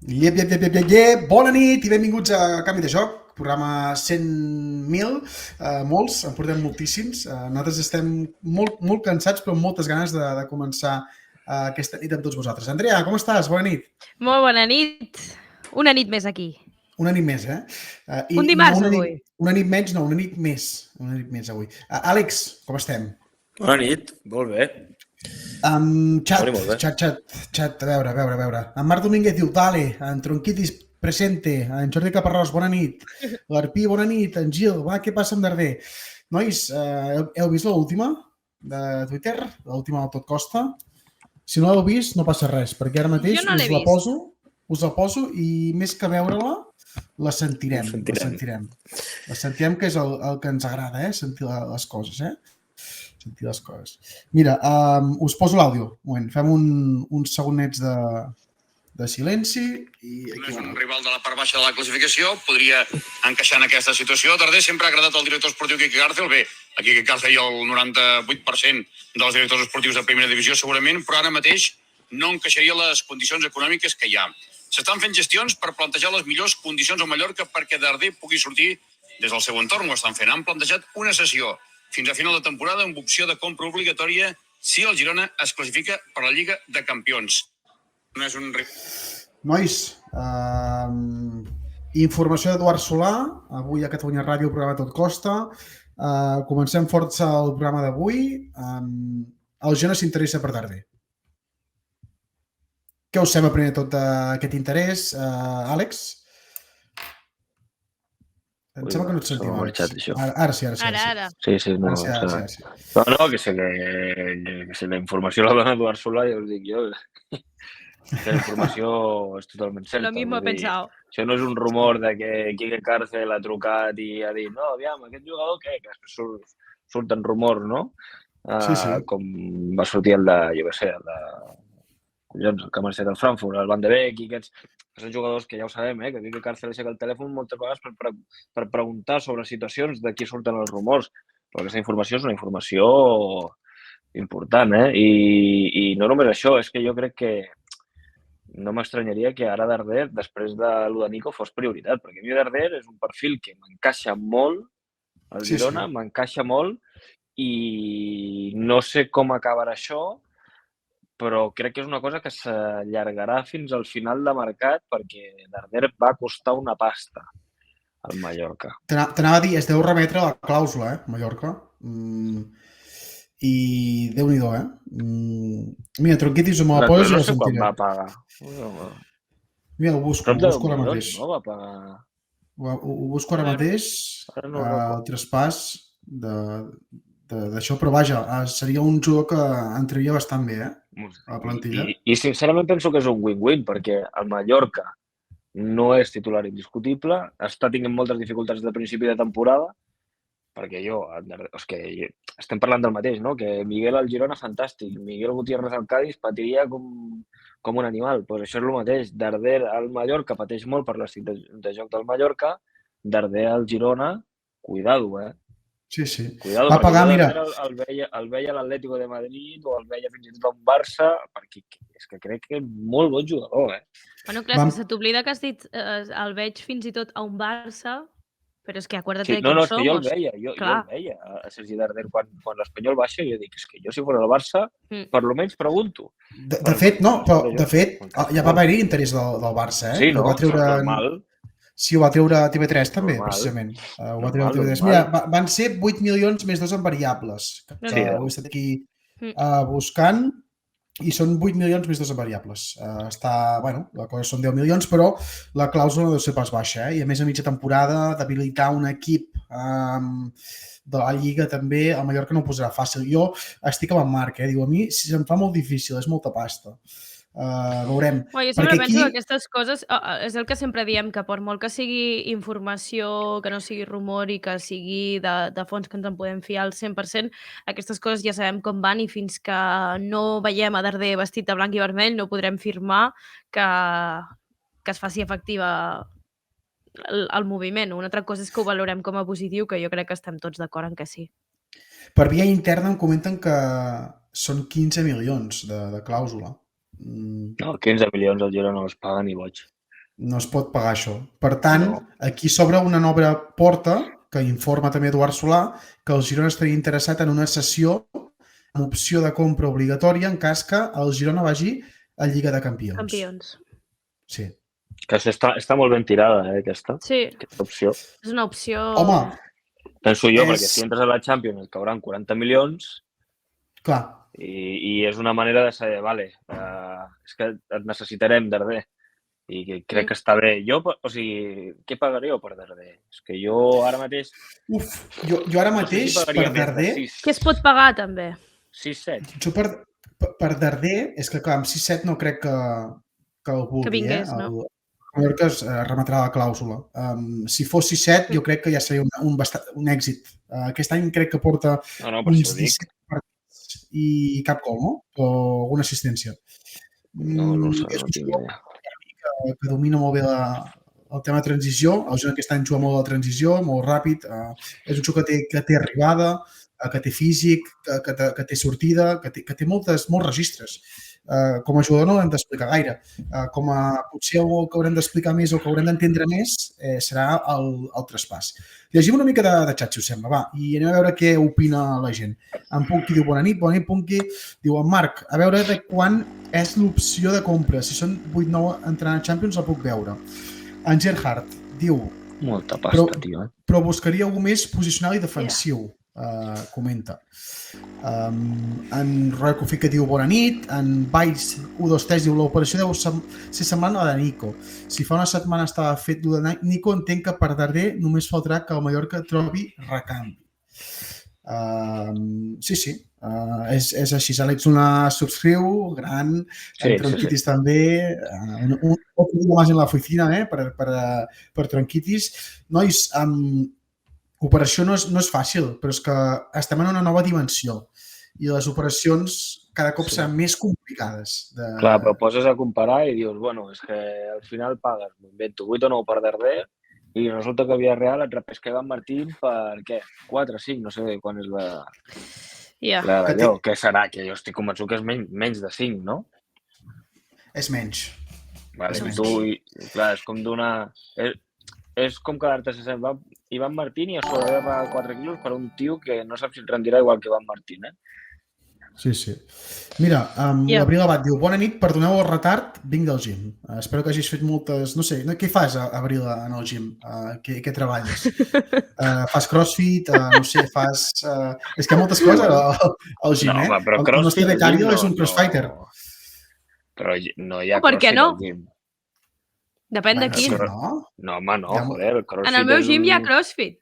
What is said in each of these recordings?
Bona nit i benvinguts a Canvi de Joc, programa 100.000, molts, en portem moltíssims. Nosaltres estem molt cansats però amb moltes ganes de començar aquesta nit amb tots vosaltres. Andrea, com estàs? Bona nit. Molt bona nit. Una nit més aquí. Una nit més, eh? Un dimarts avui. Una nit menys, no, una nit més. Una nit més avui. Àlex, com estem? Bona nit, molt bé. Xat, a veure. En Marc Domínguez diu, dale, en Tronquitis presente, en Jordi Caparrós, bona nit, l'Arpí, bona nit, en Gil, va, què passa amb Darder? Nois, heu vist l'última de Twitter? L'última del Tot Costa? Si no l'heu vist, no passa res, perquè ara mateix us la poso i més que veure-la, la sentirem. La sentirem, que és el que ens agrada, sentir les coses, sentir les coses. Mira, us poso l'àudio. Fem uns segonets de silenci. No és un rival de la part baixa de la classificació, podria encaixar en aquesta situació. Darder sempre ha agradat el director esportiu Quique Cárcel. Bé, a Quique Cárcel hi ha el 98% dels directors esportius de primera divisió segurament, però ara mateix no encaixaria les condicions econòmiques que hi ha. S'estan fent gestions per plantejar les millors condicions a Mallorca perquè Darder pugui sortir des del seu entorn. Ho estan fent. Han plantejat una sessió fins a final de temporada amb opció de compra obligatòria si el Girona es classifica per la Lliga de Campions. No és un... Nois, informació d'Eduard Solà, avui a Catalunya Ràdio, programa Tot Costa. Comencem força el programa d'avui. El Girona s'interessa per Darder. Què us sembla primer tot d'aquest interès, Àlex? Em sembla que no et sentim, Àlex. Ara sí. Ara. Sí. No, que si la informació la dona Eduard Solà, ja us dic jo. La informació és totalment certa. Lo mismo he pensado. Això no és un rumor de que Quique Cárcel ha trucat i ha dit no, aviam, aquest jugador què? Que després surten rumors, no? Sí. Com va sortir el de, jo què sé, el que ha marxat del Frankfurt, el Van de Beek i aquests són jugadors que ja ho sabem, que Quique Cárcel aixeca el telèfon moltes vegades per preguntar sobre situacions de qui surten els rumors. Però aquesta informació és una informació important, I no només això, és que jo crec que no m'estranyaria que ara Darder, després de lo de Nico, fos prioritat, perquè a mi Darder és un perfil que m'encaixa molt, al Girona, m'encaixa molt, i no sé com acabarà això, però crec que és una cosa que s'allargarà fins al final de mercat perquè Darder va costar una pasta al Mallorca. T'anava a dir, es deu remetre a la clàusula, Mallorca. I Déu-n'hi-do, Mira, Tronquitis, me la poses i la sentiré. No sé quan va pagar. Mira, ho busco ara mateix. No va pagar. Ho busco ara mateix, el traspàs d'això, però vaja, seria un jugador que entraria bastant bé, a la plantilla. I sincerament penso que és un win-win, perquè el Mallorca no és titular indiscutible, està tinguent moltes dificultats de principi de temporada, perquè estem parlant del mateix, no? Que Miguel al Girona, fantàstic, Miguel Gutiérrez al Cádiz patiria com un animal, doncs això és el mateix. Darder al Mallorca pateix molt per l'estil de joc del Mallorca, Darder al Girona, cuidado, Sí. Cuidado, va pagar, mira... El veia a l'Atlético de Madrid o el veia fins i tot a un Barça, perquè és que crec que és molt bon jugador, Bueno, clar, és que se t'oblida que has dit el veig fins i tot a un Barça, però és que acuérdate de quién somos. No, és que jo el veia a Sergi Darder quan l'Espanyol baixa, jo dic, és que jo si fos el Barça, per lo menys pregunto. De fet, ja va haver-hi interès del Barça, Sí, no? Normal. Sí, ho va treure TV3 també, precisament. Ho va treure TV3. Mira, van ser 8 milions més 2 en variables. Ho he estat aquí buscant i són 8 milions més 2 en variables. La cosa són 10 milions, però la clàusula no deu ser pas baixa. I a més, a mitja temporada, d'habilitar un equip de la Lliga també, el Mallorca no ho posarà fàcil. Jo estic amb en Marc, diu, a mi se'm fa molt difícil, és molta pasta. Veurem. Jo sempre penso que aquestes coses, és el que sempre diem, que per molt que sigui informació, que no sigui rumor i que sigui de fons que ens en podem fiar al 100%, aquestes coses ja sabem com van i fins que no veiem a Darder vestit de blanc i vermell no podrem firmar que es faci efectiva el moviment. Una altra cosa és que ho valorem com a positiu, que jo crec que estem tots d'acord en que sí. Per via interna em comenten que són 15 milions de clàusula. No, 15 milions al Girona no els paga ni boig. No es pot pagar això. Per tant, No. aquí s'obre una nova porta, que informa també Eduard Solà, que el Girona estaria interessat en una cessió amb opció de compra obligatòria en cas que el Girona vagi a Lliga de Campions. Campions. Sí. Que està molt ben tirada, aquesta Sí, opció. és una opció... Home, Penso jo, És- perquè si entres a la Champions et cauran 40 milions clar, i és una manera de saber, vale, és que et necessitarem, Darder. I que crec que està bé. Jo, o sigui, què pagaríeu per Darder? És que jo ara mateix... jo ara mateix, per Darder, Què es pot pagar, també? 6-7. jo per Darder, és que clar, amb 6-7 no crec que el vulgui, vingués, no? El Mallorca es remetrà la clàusula. Si fos 6-7, jo crec que ja seria un èxit. Aquest any crec que porta No, per uns això ho dic. 17 partits i cap gol, no? O alguna assistència. No sé, És no un tinc jugador idea. que domina molt bé el tema de transició. El Girona aquest any juga molt a la transició, molt ràpid. És un jugador que té arribada, que té físic, que té sortida, que té molts registres. Com a jugador no l'hem d'explicar gaire. Potser el que haurem d'explicar més o que haurem d'entendre més serà el traspàs. Llegim una mica de xat, si us sembla, va, i anem a veure què opina la gent. En Punky diu, bona nit, Punky. Diu, en Marc, a veure de quan és l'opció de compra. Si són 8-9 entrant a Champions, la puc veure. En Gerhard diu, Molta pasta, tio. però buscaria algú més posicional i defensiu, comenta. En Roy Cofica diu bona nit, en Valls 123 diu l'operació deu ser semblant a la de Nico. Si fa una setmana estava fet de Nico, entenc que per darrer només faltarà que el Mallorca trobi recanvi. Sí, és així. Àlex Luna subscriu, gran, en Tronquitis també, un poquito más en la oficina per Tronquitis. Nois, operació no és fàcil, però és que estem en una nova dimensió i les operacions cada cop seran més complicades. Clar, però poses a comparar i dius, bueno, és que al final pagues, m'invento, 8 o 9 per Darder i resulta que Villarreal et repesca Iván Martín per què? 4, 5, no sé quan és la d'allò. Què serà? Que jo estic convençut que és menys de 5, no? És menys. Vale, clar, és com donar... És com quedar-te sense Iván Martín i a sobre de pagar 4 quilos per un tio que no sap si et rendirà igual que Iván Martín, Sí. Mira, l'Abril Abad diu, bona nit, perdoneu el retard, vinc del gym. Espero que hagis fet moltes... No sé, què fas, Abril, en el gym? Què treballes? Fas crossfit? No sé, fas... És que hi ha moltes coses al gym, No, però crossfit... El nostre becario és un crossfighter. Però no hi ha crossfit al gym. Depèn de quin. No, home, no, joder, el crossfit... En el meu gym hi ha crossfit.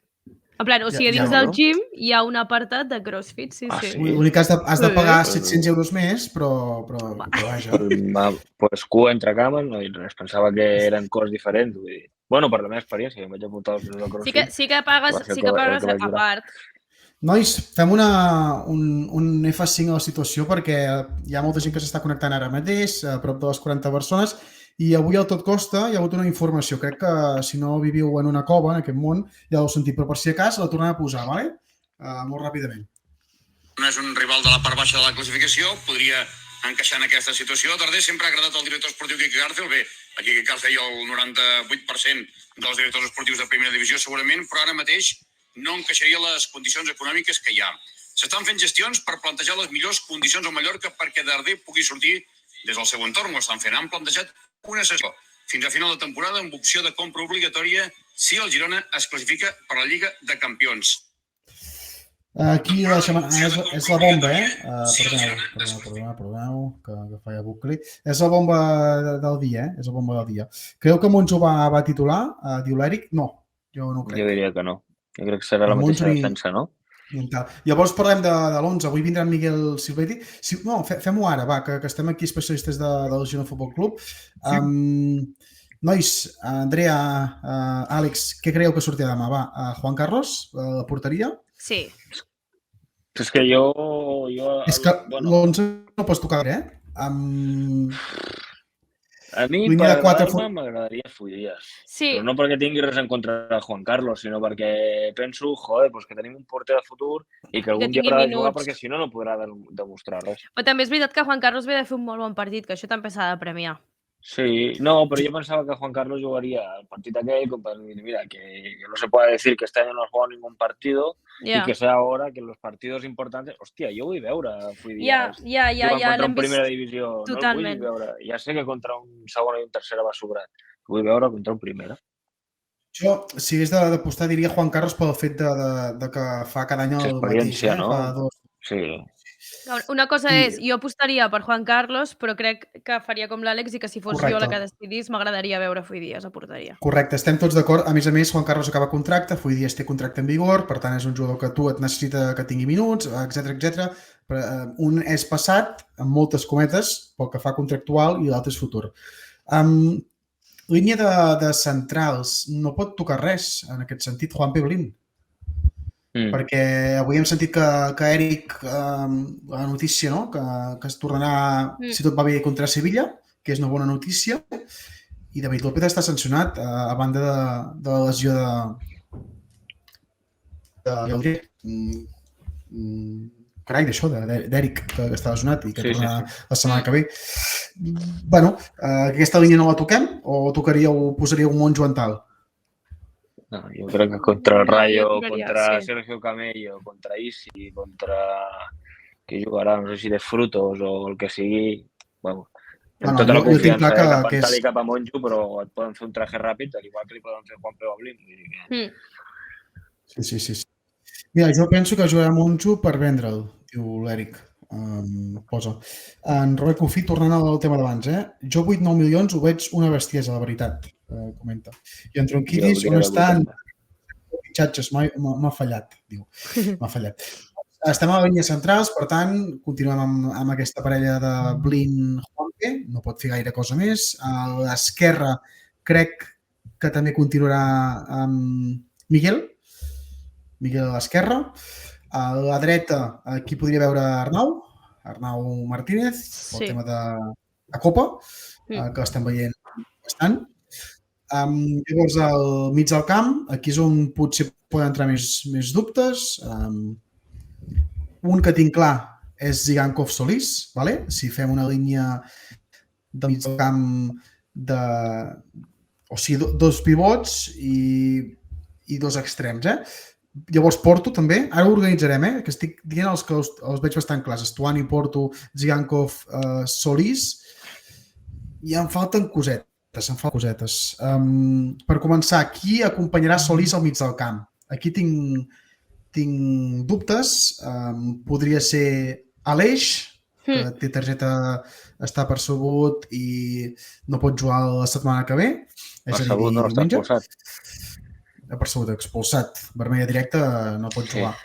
En plan, o sigui, dins del gym hi ha un apartat de crossfit, sí. L'únic que has de pagar 700 euros més, però vaja. Pues cua entre cames, no dic res. Pensava que eren coses diferents. Vull dir. Bueno, per la meva experiència, em vaig apuntar als meus crossfit. Sí que pagues a part. Nois, fem un F5 a la situació perquè hi ha molta gent que s'està connectant ara mateix, a prop de les 40 persones, i avui al Tot Costa hi ha hagut una informació. Crec que si no viviu en una cova, en aquest món, ja l'heu sentit, però per si acas la tornem a posar, vale? Molt ràpidament. No és un rival de la part baixa de la classificació, podria encaixar en aquesta situació. Darder sempre ha agradat al director esportiu Quique Gárcel. Bé, aquí Quique Gárcel i el 98% dels directors esportius de primera divisió segurament, però ara mateix no encaixaria les condicions econòmiques que hi ha. S'estan fent gestions per plantejar les millors condicions a Mallorca perquè Darder pugui sortir des del seu entorn. Ho estan fent. Han plantejat una sessió fins a final de temporada amb opció de compra obligatòria si el Girona es classifica per la Lliga de Campions. Aquí és la bomba, Perdoneu, que feia bucle. És la bomba del dia, És la bomba del dia. Creu que Monjo va titular? Diu l'Eric? No, jo no crec. Jo diria que no. Jo crec que serà la mateixa defensa, no? Llavors parlem de l'11. Avui vindrà en Miguel Silvetti. No, fem-ho ara, va, que estem aquí especialistes del Girona Futbol Club. Nois, Andrea, Àlex, què creieu que sortirà demà? Va, Juan Carlos, la porteria? Sí. És que jo... És que l'11 no pots tocar, A mi, per agradar-me, m'agradaria Fullies. Sí. Però no perquè tingui res en contra de Juan Carlos, sinó perquè penso, pues que tenim un porter de futur i que algun dia haurà de jugar perquè si no, no podrà demostrar res. Però també és veritat que Juan Carlos ve de fer un molt bon partit, que això també s'ha de premiar. Sí, no, pero yo pensaba que Juan Carlos jugaría el partit aquell, com per dir, mira, que no se puede decir que este año no has jugado ningún partido y que sea ahora que los partidos importantes... Hòstia, jo vull veure Fuidias jugant contra un primera divisió. No el vull veure. Ja sé que contra un segona i un tercera va sobrat. Vull veure contra un primera. Jo, si hagués d'apostar, diria Juan Carlos pel fet de que fa cada any el mateix. Experiència, no? Sí. Una cosa és, jo apostaria per Juan Carlos, però crec que faria com l'Àlex i que si fos jo la que decidís, m'agradaria veure Fuidias a porteria. Correcte, estem tots d'acord. A més, Juan Carlos acaba contracte, Fuidias té contracte en vigor, per tant és un jugador que tu et necessita que tingui minuts, etc. Un és passat, amb moltes cometes, pel que fa contractual, i l'altre és futur. Línia de centrals, no pot tocar res en aquest sentit, Juan Peblín. Perquè avui hem sentit que Eric, la notícia, no? que es tornarà, si tot va bé, contra Sevilla, que és una bona notícia, i David López està sancionat a banda de la lesió de carai, d'això, d'Eric, que està lesionat i que tornarà la setmana que ve. Bueno, aquesta línia no la toquem o posaríeu un Monjo en tal? No, jo crec que contra el Rayo, contra Sergio Camello, contra Isi, contra qui jugarà, no sé si de Frutos o el que sigui, bueno, amb tota la confiança cap a tal i cap a Monjo, però et poden fer un traje ràpid, al igual que li poden fer Juan Peblín. Sí. Mira, jo penso que jugarà Monjo per vendre'l, diu l'Eric. Posa. En Robert Cofí, tornant al tema d'abans, jo 8-9 milions ho veig una bestiesa, la veritat, comenta. I en Tronquidis, on estan fitxatges? M'ha fallat, diu. M'ha fallat. Estem a la línia centrals, per tant, continuem amb aquesta parella de Blin-Juanpe, no pot fer gaire cosa més. A l'esquerra crec que també continuarà amb Miguel a l'esquerra. A la dreta, aquí podria veure Arnau Martínez, pel tema de la Copa, que l'estem veient bastant. Llavors, al mig del camp, aquí és on potser poden entrar més dubtes. Un que tinc clar és Zigankov Solís, si fem una línia del mig del camp o sigui, dos pivots i dos extrems, Llavors Porto també, ara ho organitzarem, que estic dient els que els veig bastant clars, Estuani, Porto, Zigankov, Solís, i em falten cosetes. Per començar, qui acompanyarà Solís al mig del camp? Aquí tinc dubtes, podria ser Aleix, que té targeta, està percebut i no pot jugar la setmana que ve. Percebut no, està expulsat. Percebut, expulsat, vermella directa, no pot jugar.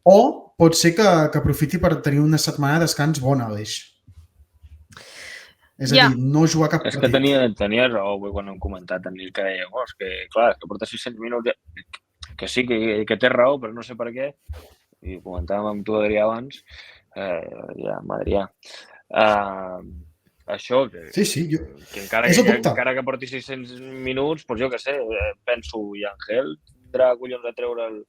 O pot ser que aprofiti per tenir una setmana de descans bona, Aleix. És a dir, no jugar cap partit. És que tenia raó quan hem comentat en Nil, que deia, que clar, que porta 600 minuts, que sí, que té raó, però no sé per què, i ho comentàvem amb tu, Adrià, abans, Adrià, això, que encara que porti 600 minuts, doncs jo què sé, penso, i Ángel tindrà collons de treure'l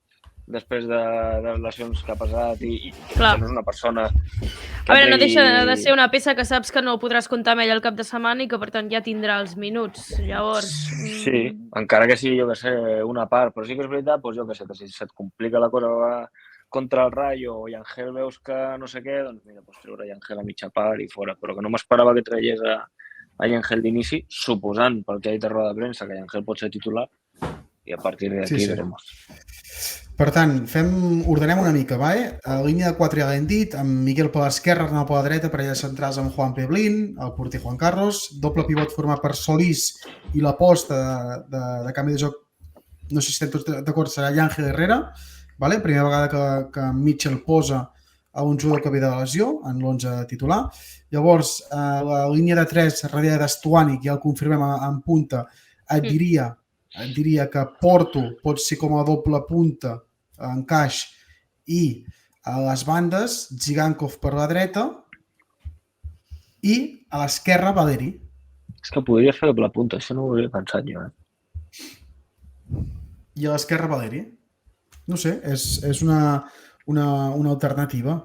després de les lesions que ha passat i no és una persona... A veure, no deixa de ser una peça que saps que no podràs comptar amb ell el cap de setmana i que, per tant, ja tindrà els minuts. Llavors... Sí, encara que sigui, jo què sé, una part, però sí que és veritat, doncs jo què sé, que si se't complica la cosa contra el Rayo i Ángel veus que no sé què, doncs mira, pots treure Ángel a mitja part i fora, però que no m'esperava que traiés a Ángel d'inici, suposant, pel que ha dit a roda de premsa, que Ángel pot ser titular, i a partir d'aquí verem. Per tant, ordenem una mica, a la línia de 4 ja l'hem dit, amb Miguel per l'esquerra, Arnau per la dreta, parella centrals amb Juan Peblín, el porter Juan Carlos, doble pivot format per Solís i l'aposta de canvi de joc, no sé si estem tots d'acord, serà Ángel Herrera, primera vegada que Mitchell posa a un jugador que ve de lesió en l'11 titular. Llavors, la línia de 3 darrere d'Estuani, que ja el confirmem en punta, et diria que Porto pot ser com a doble punta encaix i a les bandes Zigankov per la dreta i a l'esquerra Valeri. És que podria fer doble punta, això no ho havia pensat jo. I a l'esquerra Valeri. No sé, és una una alternativa.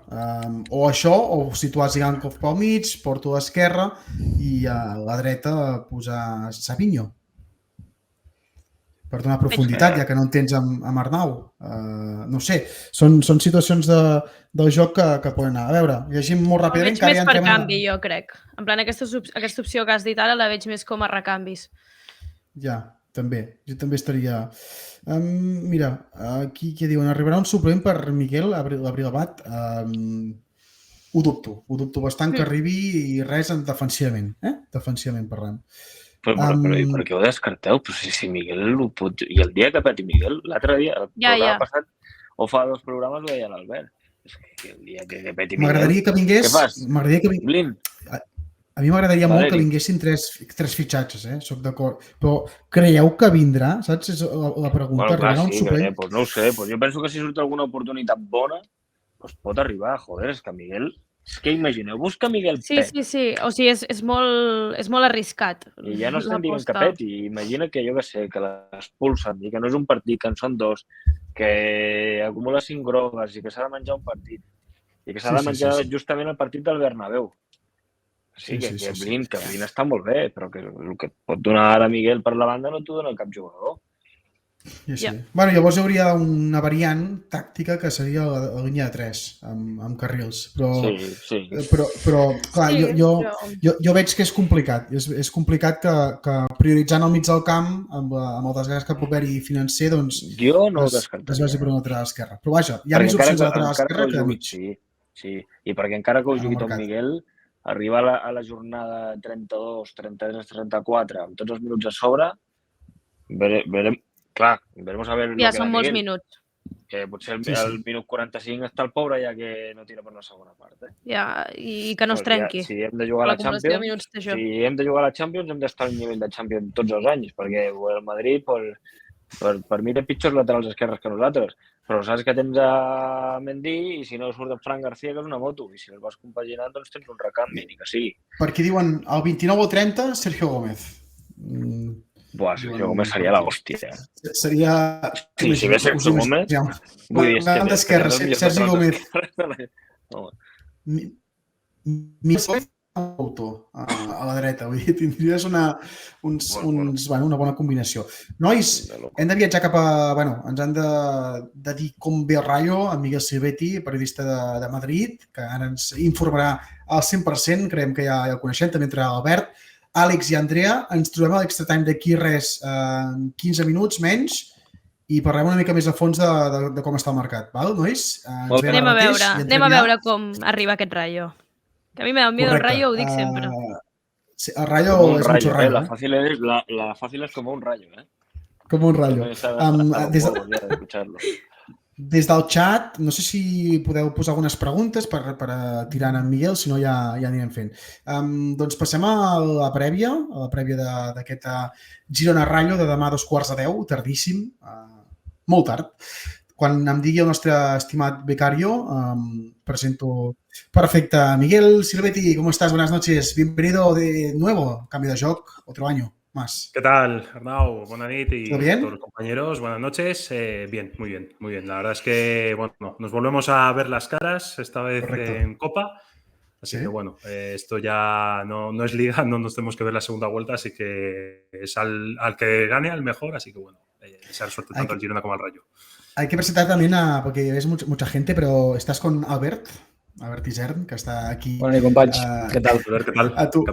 O això, o situar Zigankov pel mig, Porto a l'esquerra i a la dreta posar Savinho. Per donar profunditat, ja que no en tens amb Arnau. No sé, són situacions del joc que poden anar. A veure, llegim molt El ràpidament. veig més per canvi, jo crec. En plan, aquesta opció que has dit ara la veig més com a recanvis. Ja, també. Jo també estaria... Mira, aquí què diuen? Arribarà un suplement per Miguel Abril Abad. Ho dubto bastant que arribi i res defensivament. Defensivament parlant. Però i per què ho descarteu? Però si Miguel ho pot... I el dia que peti Miguel, l'altre dia, el programa passat, o fa 2 programes, ho deia l'Albert. És que el dia que peti Miguel... M'agradaria que vingués... Què fas? Blin? A mi m'agradaria molt que vinguessin tres fitxatges, Soc d'acord. Però creieu que vindrà? Saps? És la pregunta. Bueno, clar, sí, pues no ho sé. Pues jo penso que si surt alguna oportunitat bona, pues pot arribar. Joder, és que Miguel... És que imagineu-vos que Miguel peti. Sí. O sigui, és molt arriscat. I ja no estem dient que peti. Imagina que, jo què sé, que l'expulsen i que no és un partit, que en són 2, que acumula 5 grogues i que s'ha de menjar un partit. I que s'ha de menjar justament el partit del Bernabéu. Sí, que Blin està molt bé, però que el que pot donar ara Miguel per la banda no t'ho dona cap jugador. Sí. Bueno, llavors hi hauria una variant tàctica que seria la línia de 3 amb carrils, però clar, jo veig que és complicat. És complicat que prioritzant al mig del camp amb el desgast que pot haver-hi financer, doncs jo no es vagi per una lateral esquerra. Però vaja, hi ha més opcions a lateral esquerra que a mig. Sí, i perquè encara que ho jugui tot Miguel, arribar a la jornada 32, 33, 34, amb tots els minuts a sobre, verem a veure... Ja són molts minuts. Que potser el minut 45 està el pobre ja que no tira per la segona part. Ja, i que no es trenqui. Si hem de jugar a la Champions, hem d'estar al nivell de Champions tots els anys, perquè el Madrid, per mi, té pitjors laterals esquerres que nosaltres. Però saps que tens a Mendy i si no surt en Fran García, que és una moto. I si el vas compaginant, doncs tens un recanvi, ni que sigui. Per aquí diuen el 29 o 30, Sergio Gómez. Buah, Sergio Gómez seria l'hòstia. Seria... Sí, si ve Sergio Gómez... Vull dir, Sergi Gómez. A la dreta, vull dir, tindries una bona combinació. Nois, hem de viatjar cap a... ens han de dir com ve el Rayo, en Miguel Silvetti, periodista de Madrid, que ara ens informarà al 100%, creiem que ja el coneixem, també entrarà Albert, Àlex i Andrea. Ens trobem a l'extra time d'aquí res, 15 minuts menys, i parlem una mica més a fons de com està el mercat, val, nois? Anem a veure com arriba aquest Rayo. Que a mi me da miedo el Rayo, ho dic sempre. El Rayo és mucho rayo. La fácil es como un rayo, Com un rayo. Des del xat, no sé si podeu posar algunes preguntes per tirar en Miguel, si no ja anirem fent. Doncs passem a la prèvia d'aquest Girona-Rayo de demà a 9:15, tardíssim, molt tard. Quan em digui el nostre estimat becario, presento... Perfecte. Miguel Silvetti, ¿cómo estás? Buenas noches. Bienvenido de nuevo. Cambio de joc, otro año más. ¿Qué tal, Arnau? Buenas noches y ¿Todo bien? a todos los compañeros. Buenas noches. Bien, muy bien. La verdad es que, bueno, nos volvemos a ver las caras, esta vez en Copa. Así que, bueno, esto ya no es liga, no nos tenemos que ver la segunda vuelta, así que es al que gane, al mejor. Así que, bueno, desear suerte tanto al Girona como al Rayo. Hay que presentar también porque ves mucha gente, pero estás con Albert Isern, que está aquí. Bueno, compadre, ¿qué tal? ¿Qué tal? A tú,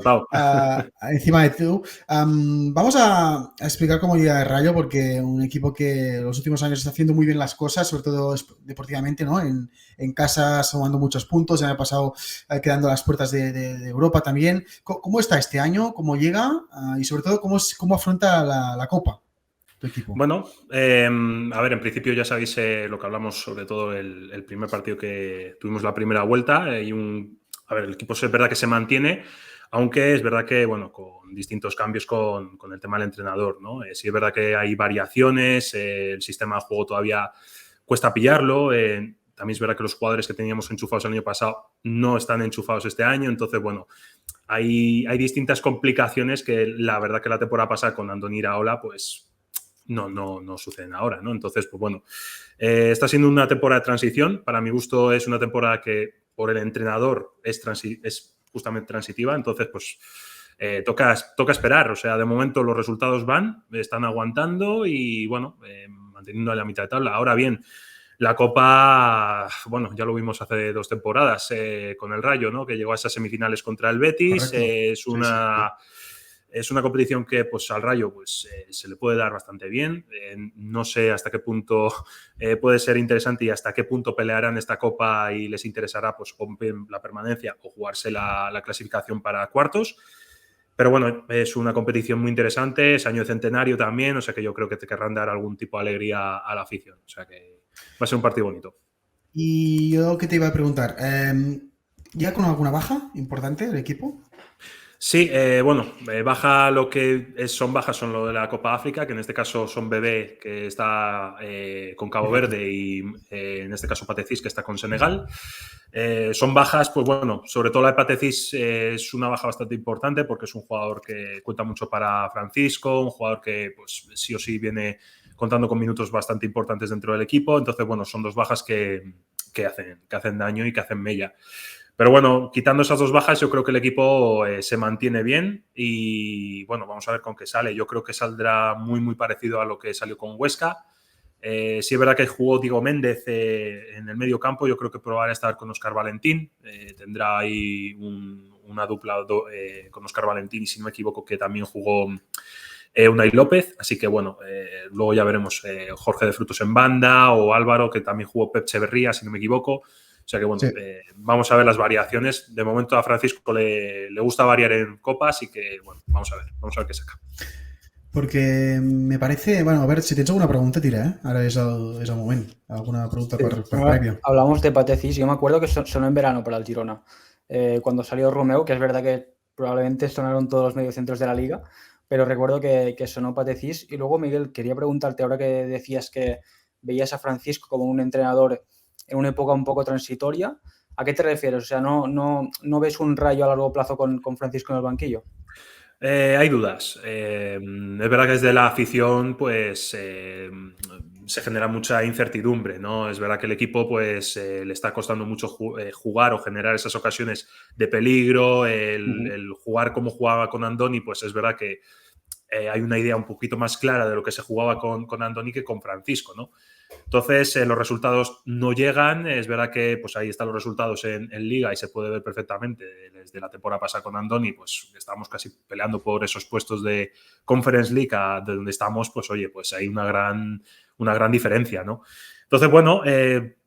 encima de tú. Vamos a explicar cómo llega el Rayo, porque un equipo que en los últimos años está haciendo muy bien las cosas, sobre todo deportivamente, ¿no? En casa sumando muchos puntos, ya me ha pasado quedando a las puertas de Europa también. ¿Cómo está este año? ¿Cómo llega? Y sobre todo, ¿cómo afronta la Copa? Equipo. Bueno, a ver, en principio ya sabéis lo que hablamos, sobre todo el primer partido que tuvimos la primera vuelta. El equipo es verdad que se mantiene, aunque es verdad que, bueno, con distintos cambios con el tema del entrenador, ¿no? Sí es verdad que hay variaciones, el sistema de juego todavía cuesta pillarlo. También es verdad que los jugadores que teníamos enchufados el año pasado no están enchufados este año, entonces, bueno, hay distintas complicaciones que la verdad que la temporada pasada con Andoni Iraola, pues no suceden ahora, ¿no? Entonces, pues bueno, está siendo una temporada de transición. Para mi gusto es una temporada que por el entrenador es justamente transitiva. Entonces, pues toca esperar. O sea, de momento los resultados están aguantando y, bueno, manteniendo la mitad de tabla. Ahora bien, la Copa, bueno, ya lo vimos hace 2 temporadas con el Rayo, ¿no? Que llegó a esas semifinales contra el Betis. Es una competición que, pues, al Rayo pues, se le puede dar bastante bien. No sé hasta qué punto puede ser interesante y hasta qué punto pelearán esta Copa y les interesará, pues, la permanencia o jugarse la clasificación para cuartos. Pero bueno, es una competición muy interesante, es año de centenario también, o sea que yo creo que te querrán dar algún tipo de alegría a la afición. O sea que va a ser un partido bonito. Y yo que te iba a preguntar, ¿ya con alguna baja importante del equipo? Sí, baja son bajas son lo de la Copa África, que en este caso son Bebé, que está con Cabo Verde, y en este caso Patecis, que está con Senegal. Son bajas, pues bueno, sobre todo la de Patecis es una baja bastante importante porque es un jugador que cuenta mucho para Francisco, un jugador que pues sí o sí viene contando con minutos bastante importantes dentro del equipo. Entonces, bueno, son 2 bajas que hacen daño y que hacen mella. Pero bueno, quitando esas 2 bajas, yo creo que el equipo se mantiene bien y, bueno, vamos a ver con qué sale. Yo creo que saldrá muy, muy parecido a lo que salió con Huesca. Sí es verdad que jugó Diego Méndez en el medio campo. Yo creo que probará estar con Óscar Valentín. Tendrá ahí una dupla con Óscar Valentín y, si no me equivoco, que también jugó Unai López. Así que, bueno, luego ya veremos Jorge de Frutos en banda o Álvaro, que también jugó Pep Echeverría, si no me equivoco. O sea que, bueno, sí. Vamos a ver las variaciones. De momento a Francisco le gusta variar en Copa, así que, bueno, vamos a ver qué saca. Porque me parece... Bueno, a ver, si tens alguna pregunta, tira, ¿eh? Ahora es el moment. Alguna pregunta sí, per prèvia. Hablamos de Patecis. Yo me acuerdo que sonó en verano para el Girona. Cuando salió Romeu, que es verdad que probablemente sonaron todos los mediocentros de la liga, pero recuerdo que sonó Patecis. Y luego, Miguel, quería preguntarte, ahora que decías que veías a Francisco como un entrenador en una época un poco transitoria, ¿a qué te refieres? O sea, ¿no ves un Rayo a largo plazo con Francisco en el banquillo? Hay dudas. Es verdad que desde la afición pues se genera mucha incertidumbre, ¿no? Es verdad que el equipo pues le está costando mucho jugar o generar esas ocasiones de peligro. El jugar como jugaba con Andoni, pues es verdad que hay una idea un poquito más clara de lo que se jugaba con Andoni que con Francisco, ¿no? Entonces, los resultados no llegan. Es verdad que pues ahí están los resultados en Liga y se puede ver perfectamente desde la temporada pasada con Andoni, pues estamos casi peleando por esos puestos de Conference League de donde estamos, pues oye, pues hay una gran diferencia, ¿no? Entonces, bueno,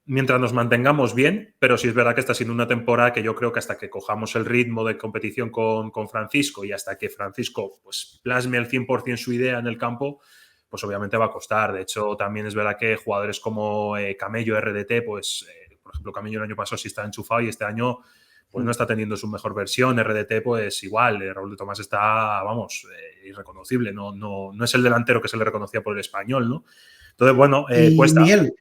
mientras nos mantengamos bien, pero sí es verdad que está siendo una temporada que yo creo que hasta que cojamos el ritmo de competición con Francisco y hasta que Francisco pues plasme al 100% su idea en el campo, pues obviamente va a costar. De hecho, también es verdad que jugadores como Camello, RDT, pues por ejemplo, Camello el año pasado sí está enchufado y este año pues no está teniendo su mejor versión. RDT pues igual, Raúl de Tomás está, vamos, irreconocible. No es el delantero que se le reconocía por el Español, ¿no? Entonces, bueno, cuesta. Miguel,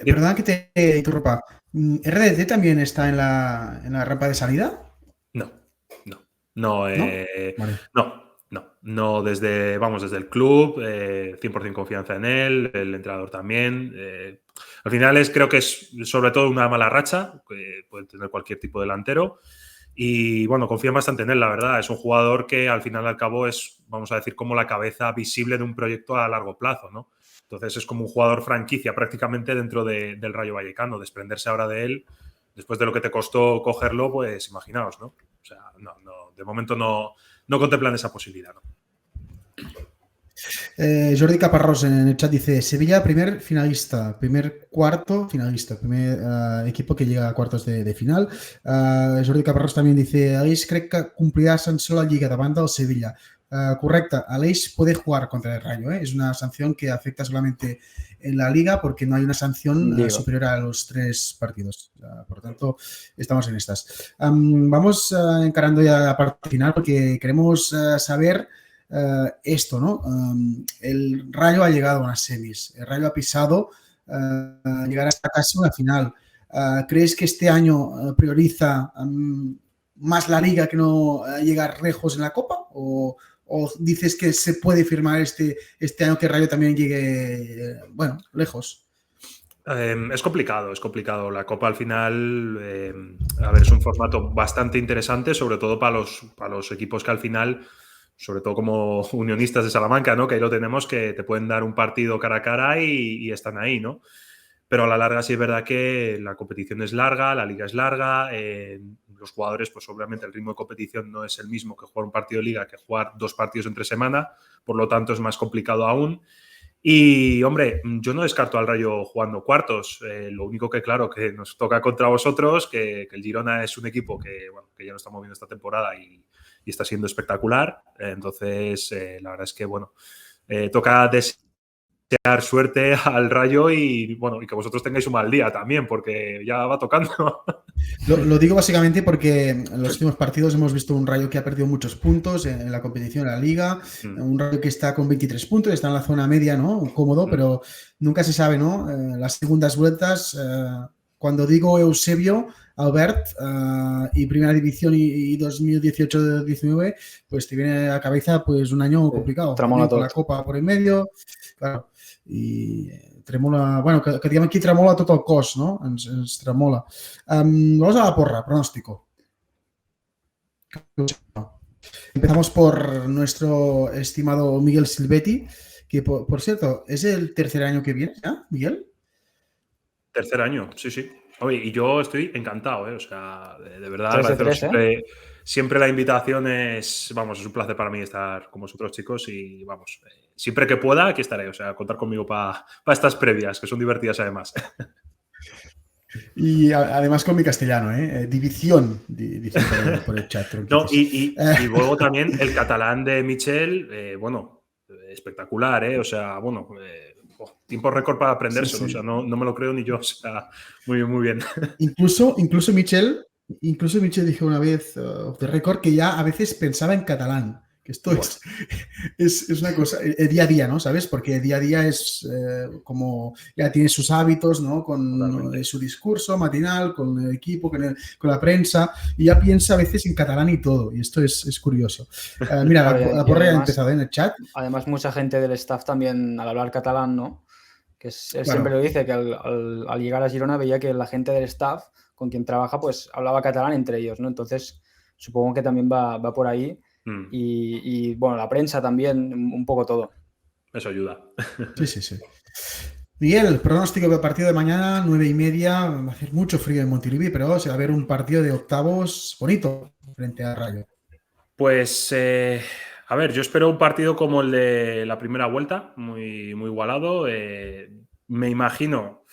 perdona que te interrumpa. ¿RDT también está en la rampa de salida? No, desde el club, 100% confianza en él, el entrenador también. Al final creo que es sobre todo una mala racha, que puede tener cualquier tipo de delantero. Y bueno, confío bastante en él, la verdad. Es un jugador que al final al cabo es, vamos a decir, como la cabeza visible de un proyecto a largo plazo, ¿no? Entonces es como un jugador franquicia prácticamente dentro del Rayo Vallecano. Desprenderse ahora de él, después de lo que te costó cogerlo, pues imaginaos, ¿no? O sea, de momento no contemplan esa posibilidad, ¿no? Jordi Caparrós en el chat dice: Sevilla, primer finalista, primer cuarto finalista, primer equipo que llega a cuartos de final. Jordi Caparrós también dice: Aleix crec que complirà sanció a la Lliga davant del Sevilla. Correcte, Aleix puede jugar contra el Rayo, es una sanción que afecta solamente en la Liga porque no hay una sanción superior a los 3 partidos. Por lo tanto, estamos en estas. Vamos encarando ya la parte final porque queremos saber esto, ¿no? El Rayo ha llegado a unas semis, el Rayo ha pisado llegar hasta casi una final. ¿Crees que este año prioriza más la Liga que no llegar lejos en la Copa? ¿O o dices que se puede firmar este año que Rayo también llegue, bueno, lejos? Es complicado. La Copa al final, a ver, es un formato bastante interesante, sobre todo para los equipos que al final, sobre todo como Unionistas de Salamanca, ¿no? Que ahí lo tenemos, que te pueden dar un partido cara a cara y están ahí, ¿no? Pero a la larga sí es verdad que la competición es larga, la liga es larga, los jugadores, pues obviamente el ritmo de competición no es el mismo que jugar un partido de liga que jugar 2 partidos entre semana, por lo tanto es más complicado aún. Y, hombre, yo no descarto al Rayo jugando cuartos. Lo único que, claro, que nos toca contra vosotros, que el Girona es un equipo que, bueno, que ya lo estamos viendo esta temporada y está siendo espectacular. Entonces, la verdad es que, bueno, toca desear suerte al Rayo y, bueno, y que vosotros tengáis un mal día también, porque ya va tocando. Lo digo básicamente porque en los últimos partidos hemos visto un Rayo que ha perdido muchos puntos en la competición, en la Liga, un Rayo que está con 23 puntos, está en la zona media, ¿no? Cómodo, pero nunca se sabe, ¿no? Las segundas vueltas, cuando digo Eusebio, Albert y Primera División y 2018-19, pues te viene a la cabeza pues un año complicado. Tremola con tot. la Copa por en medio, claro, i tremola, bueno, que diguem aquí tremola tot el cos, no? Ens tremola. Vamos a la porra, pronóstico. Empezamos por nuestro estimado Miguel Silvetti, que por cierto, ¿es el tercer año que viene ya, Miguel? Tercer año, sí. Oye, y yo estoy encantado, ¿eh? O sea, de verdad, 3 de agradeceros 3, siempre la invitación es, vamos, es un placer para mí estar con vosotros, chicos, y vamos, siempre que pueda, aquí estaré, o sea, contar conmigo para estas previas, que son divertidas además. Y además con mi castellano, ¿eh? División, dice por el chat. No, y luego también el catalán de Michel, bueno, espectacular, ¿eh? O sea, bueno, tiempo récord para aprendérselo, Sí. o sea, no me lo creo ni yo, o sea, muy bien. Incluso Michel dijo una vez, de récord, que ya a veces pensaba en catalán. Que esto es una cosa, el día a día, ¿no? ¿Sabes? Porque el día a día es como ya tiene sus hábitos, ¿no? Con su discurso matinal, con el equipo, con la prensa, y ya piensa a veces en catalán y todo. Y esto es curioso. Mira, Claro, la porra ya ha además, empezado en el chat. Además, mucha gente del staff también, al hablar catalán, ¿no? Que él Claro. siempre lo dice, que al llegar a Girona veía que la gente del staff con quien trabaja, pues hablaba catalán entre ellos, ¿no? Entonces, supongo que también va por ahí. Y bueno, la prensa también, un poco todo. Eso ayuda. Sí. Miguel, pronóstico del partido de mañana, 9:30. Va a hacer mucho frío en Montilivi, pero se va a ver un partido de octavos bonito frente a Rayo. Pues, a ver, yo espero un partido como el de la primera vuelta, muy igualado. Me imagino,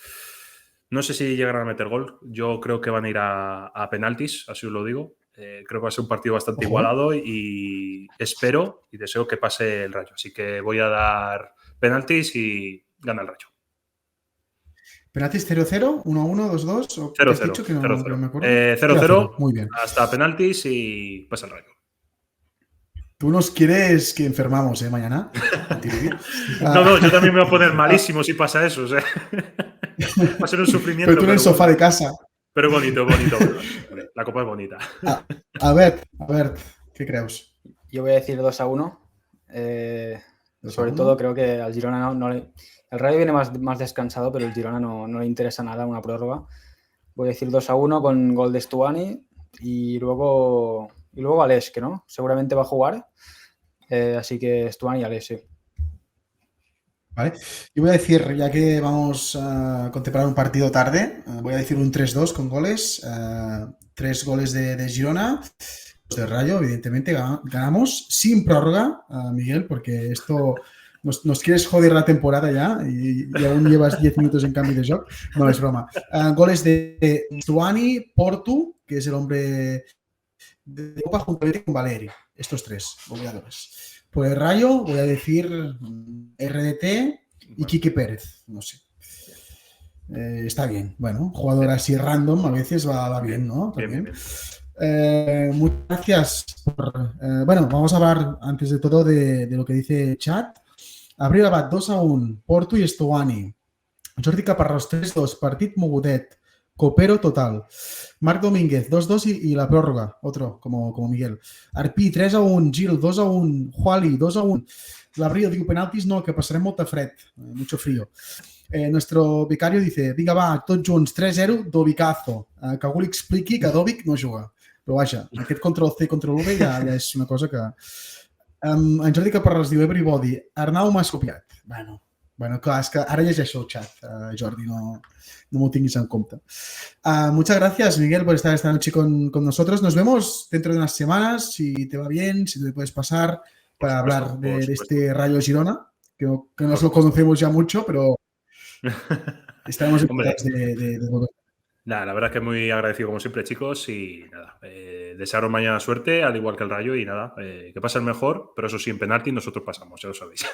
no sé si llegarán a meter gol. Yo creo que van a ir a penaltis, así os lo digo. Creo que va a ser un partido bastante igualado y espero y deseo que pase el Rayo. Así que voy a dar penaltis y gana el Rayo. ¿Penaltis 0-0? ¿1-1? ¿2-2? ¿O 0-0. has dicho que no 0-0. me acuerdo? 0-0. Muy bien. Hasta penaltis y pasa el Rayo. Tú nos quieres que enfermamos, mañana. No, yo también me voy a poner malísimo si pasa eso. O sea, va a ser un sufrimiento. Pero tú en el sofá de casa. Pero bonito. La Copa es bonita. A ver, ¿qué crees? Yo voy a decir 2-1. Sobre todo creo que al Girona el Rayo viene más descansado, pero el Girona no le interesa nada una prórroga. Voy a decir 2-1 con gol de Stuani y luego Aleix, que no, seguramente va a jugar. Así que Stuani y Aleix, sí. Vale. Yo voy a decir, ya que vamos a contemplar un partido tarde, voy a decir un 3-2 con goles. 3 goles de Girona. De Rayo, evidentemente, ganamos sin prórroga, Miguel, porque esto nos quieres joder la temporada ya y aún llevas 10 minutos en cambio de joc. No, es broma. Goles de Stuani, Portu, que es el hombre de Copa, juntamente con Valeri. Estos 3 goleadores. Por el Rayo voy a decir RDT y Quique Pérez. No sé. Está bien. Bueno, jugador así random a veces va bien, ¿no? También. Muchas gracias. Bueno, vamos a hablar antes de todo de lo que dice chat. Abril Abad 2-1, Porto i Stuani. Jordi Caparrós 3-2, partit mogudet. Copero total. Marc Domínguez, 2-2 y la prórroga, otro, como Miguel. Arpí, 3-1. Gil, 2-1. Juali, 2-1. Labrío diu, penaltis no, que passarem molta fred, mucho frío. Nuestro becario dice, vinga va, tots junts, 3-0, Dovicazo. Que algú li expliqui que Dovic no juga. Però vaja, aquest Ctrl-C, Ctrl-V ja és una cosa que... En Jordi Caparrós diu, everybody, Arnau m'has copiat. Bueno, clar, és que ara llegeixo el chat, Jordi, no m'ho tinguis en compte. Muchas gracias, Miguel, por estar esta noche con nosotros. Nos vemos dentro de unas semanas, si te va bien, si te puedes pasar para hablar de este Rayo Girona, que nos lo conocemos ya mucho, pero estaremos encantados de volver. Nada, la verdad que muy agradecido como siempre, chicos, y nada, desearos mañana suerte, al igual que el Rayo, y nada, que pasen mejor, pero eso sí, en penalti nosotros pasamos, ya lo sabéis.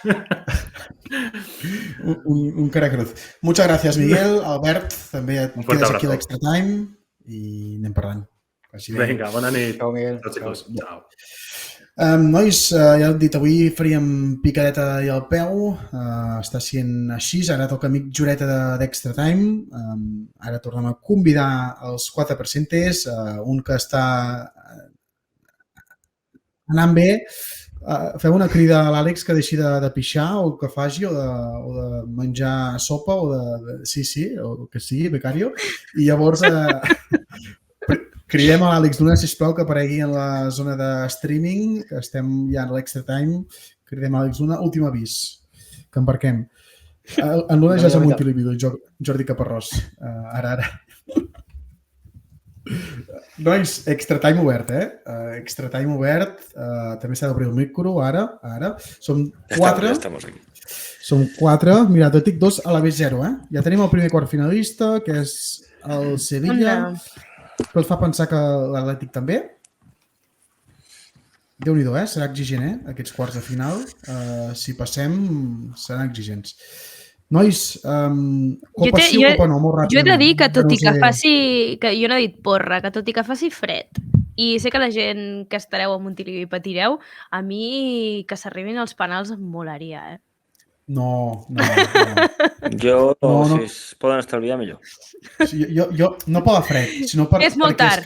un cara cruz. Muchas gracias, Miguel. Albert, també et quedes aquí a l'Extra Time i anem parlant. Vinga, bona nit. Ciao, Miguel. Ciao, chicos. Ciao. Nois, ja heu dit, avui faríem picadeta i al peu, està sent així, ara toca amic Jureta d'Extra Time, ara tornem a convidar els 4%, un que està anant bé, feu una crida a l'Àlex que deixi de pixar o que faci o de menjar sopa o de... Sí, o que sigui, becario, i llavors... Cridem a l'Àlex Luna, sisplau, que aparegui en la zona de streaming, que estem ja en l'Extra Time. Cridem a l'Àlex Luna. Últim avís, que embarquem. En Luna ja és a Montilivido, Jordi Caparrós. Ara. Nois, Extra Time obert, Extra Time obert. També s'ha d'obrir el micro, ara. Som 4. Ja estamos aquí. Som 4. Mira, tot dic 2 a la B0, Ja tenim el primer quart finalista, que és el Sevilla. Però et fa pensar que l'Atlètic també? Déu-n'hi-do, serà exigent, aquests quarts de final. Si passem, seran exigents. Nois, copa sí o copa no? Molt ràpid. Jo he de dir que tot i que faci... Jo no he dit porra, que tot i que faci fred, i sé que la gent que estareu a Montilivi i patireu, a mi que s'arribin els penals em molaria, No. Jo, si es poden estalviar, millor. Jo no per la fred, sinó per... És molt tard.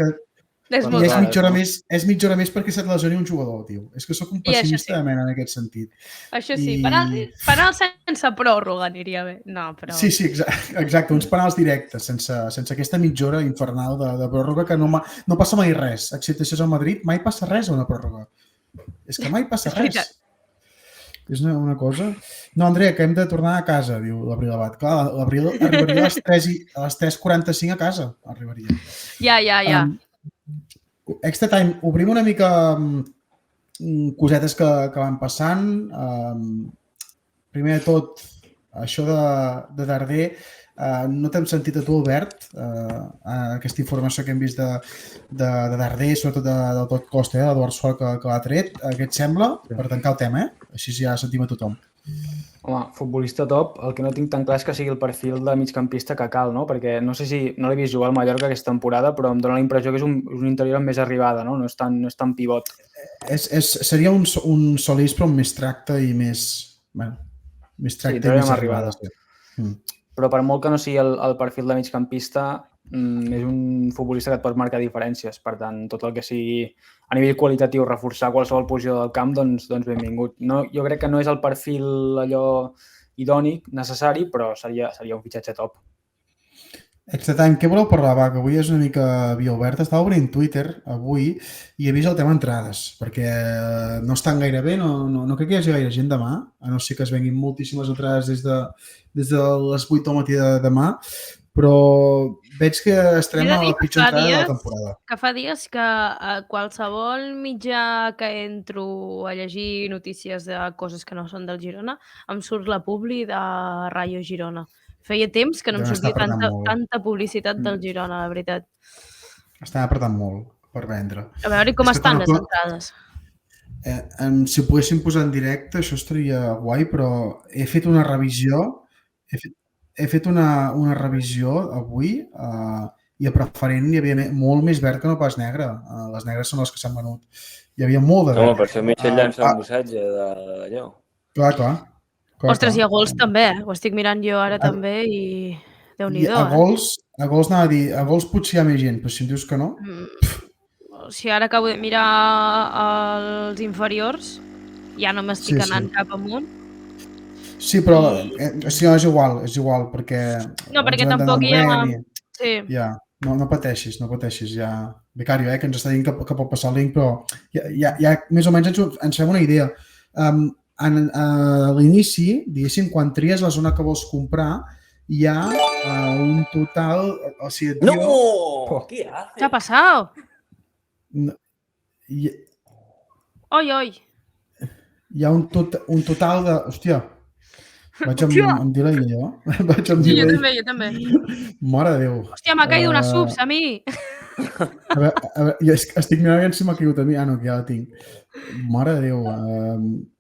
És mitja hora més perquè se't lesioni un jugador, tio. És que sóc un pessimista de mena en aquest sentit. Això sí, penals sense pròrroga aniria bé. No, però... Sí, exacte, uns penals directes, sense aquesta mitja hora infernal de pròrroga que no passa mai res. Excepte si és al Madrid, mai passa res a una pròrroga. És que mai passa res. És una cosa... No, Andrea, que hem de tornar a casa, diu l'Abril Abad. Clar, l'Abril arribaria a les 3:45 a casa. Arribaria. Ja. Extra Time, obrim una mica cosetes que van passant. Primer de tot, això de Darder, no t'hem sentit a tu, Albert, aquesta informació que hem vist de Darder, sobretot del Tot Costa, d'Eduard Suar, que l'ha tret. Què et sembla? Per tancar el tema, Així ja sentim a tothom. Home, futbolista top, el que no tinc tan clar és que sigui el perfil de migcampista que cal, no? Perquè no sé si no l'he vist jugar al Mallorca aquesta temporada, però em dóna la impressió que és un interior amb més arribada, no? No és tan pivot. Seria un Solís, però amb més tracte i més... més tracte i més arribada. Però per molt que no sigui el perfil de migcampista, és un futbolista que et pot marcar diferències. Per tant, tot el que sigui a nivell qualitatiu reforçar qualsevol posició del camp, doncs benvingut. Jo crec que no és el perfil allò idònic, necessari, però seria un fitxatge top. Extra Time, què voleu parlar? Va, que avui és una mica via oberta. Estava obrint Twitter avui i he vist el tema entrades, perquè no estan gaire bé, no crec que hi hagi gaire gent demà, a no ser que es venguin moltíssimes entrades des de les 8 del matí de demà, però veig que estarem a la pitjor entrada de la temporada. Que fa dies que a qualsevol mitjà que entro a llegir notícies de coses que no són del Girona, em surt la publi de Rayo Girona. Feia temps que no em sortia tanta publicitat del Girona, la veritat. Estan apretant molt per vendre. A veure com estan les entrades. Si ho poguéssim posar en directe, això estaria guai, però he fet una revisió, he fet una revisió avui i a preferent hi havia molt més verd que no pas negre. Les negres són les que s'han venut. Hi havia molt de verd. Per això Michel llança un missatge d'allò. Clar. Ostres, i a gols també, Ho estic mirant jo ara també i Déu-n'hi-do. A A gols anava a dir, a gols potser hi ha més gent, però si em dius que no... O sigui, ara acabo de mirar els inferiors, ja no m'estic anant cap amunt. Sí, però és igual, perquè... No, perquè ens hem d'anar tampoc hi ha... movent Sí. Ja, no pateixis, ja... Becario, que ens està dient que pot passar el link, però ja més o menys ens fem una idea. A l'inici, diguéssim, quan tries la zona que vols comprar, hi ha un total... O sigui, ¡No! tio, ¿Qué hace? ¿Qué ha pasado? Hi ha un total de... Hòstia, vaig amb delay, jo. Vaig amb Sí, delay. jo també. Mare de Déu. Hòstia, m'ha caído una subs a mi. A veure, jo estic mirant si m'ha caigut a mi. Ah, no, que ja la tinc. Mare de Déu.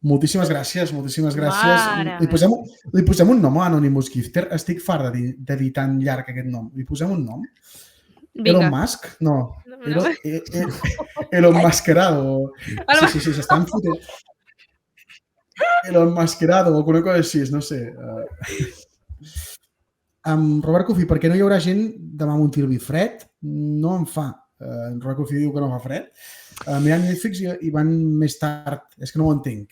Moltíssimes gràcies. Mare. Li posem un nom a Anonymous Gifter. Estic fart de dir tan llarg aquest nom. Li posem un nom? Vinga. Elon Musk? No. Elon Mascarado. Sí, s'estan fotent. Elon Mascarado o alguna cosa així, no sé. Robert Cofí, per què no hi haurà gent demà a Montilivi? Fred? No en fa. Robert Cofí diu que no fa fred. Mirant Netflix i van més tard. És que no ho entenc.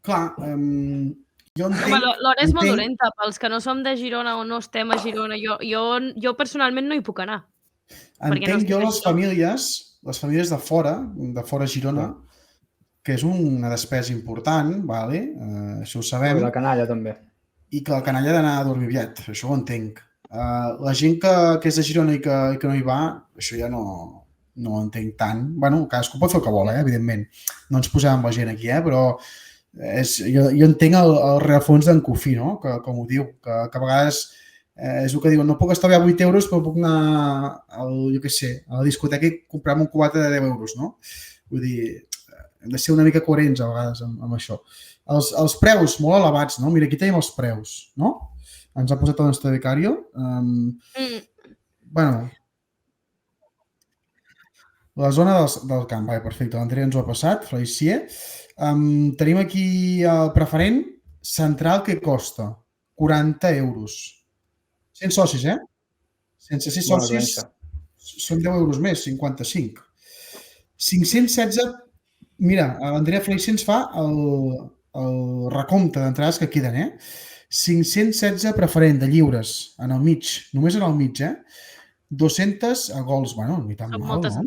Clar, jo entenc... L'hora és molt dolenta. Pels que no som de Girona o no estem a Girona, jo personalment no hi puc anar. Entenc jo les famílies de fora Girona, que és una despesa important, vale? Això ho sabem. I la canalla també. I que la canalla ha d'anar a dormir aviat, això ho entenc. La gent que és de Girona i que no hi va, això ja no ho entenc tant. Bueno, cadascú pot fer el que vol, evidentment. No ens posàvem la gent aquí, però jo entenc el rerefons d'en Cofí, no? Com ho diu, que a vegades és el que diuen, no puc estalviar 8 euros, però puc anar a la discoteca i comprar-me un cubata de 10 euros, no? Vull dir, hem de ser una mica coherents a vegades amb això. Els preus molt elevats, no? Mira, aquí tenim els preus, no? Ens ha posat el nostre becario. Bueno, la zona del camp, perfecte, l'Andrea ens ho ha passat, Felicie. Tenim aquí el preferent central que costa 40 euros. 100 socis, Sense ser socis són 10 euros més, 55. 516, mira, l'Andrea Felicie ens fa el recompte d'entrades que queden, 516 preferent de lliures en el mig, només en el mig, 200 a gols, bueno, ni tan mal, no?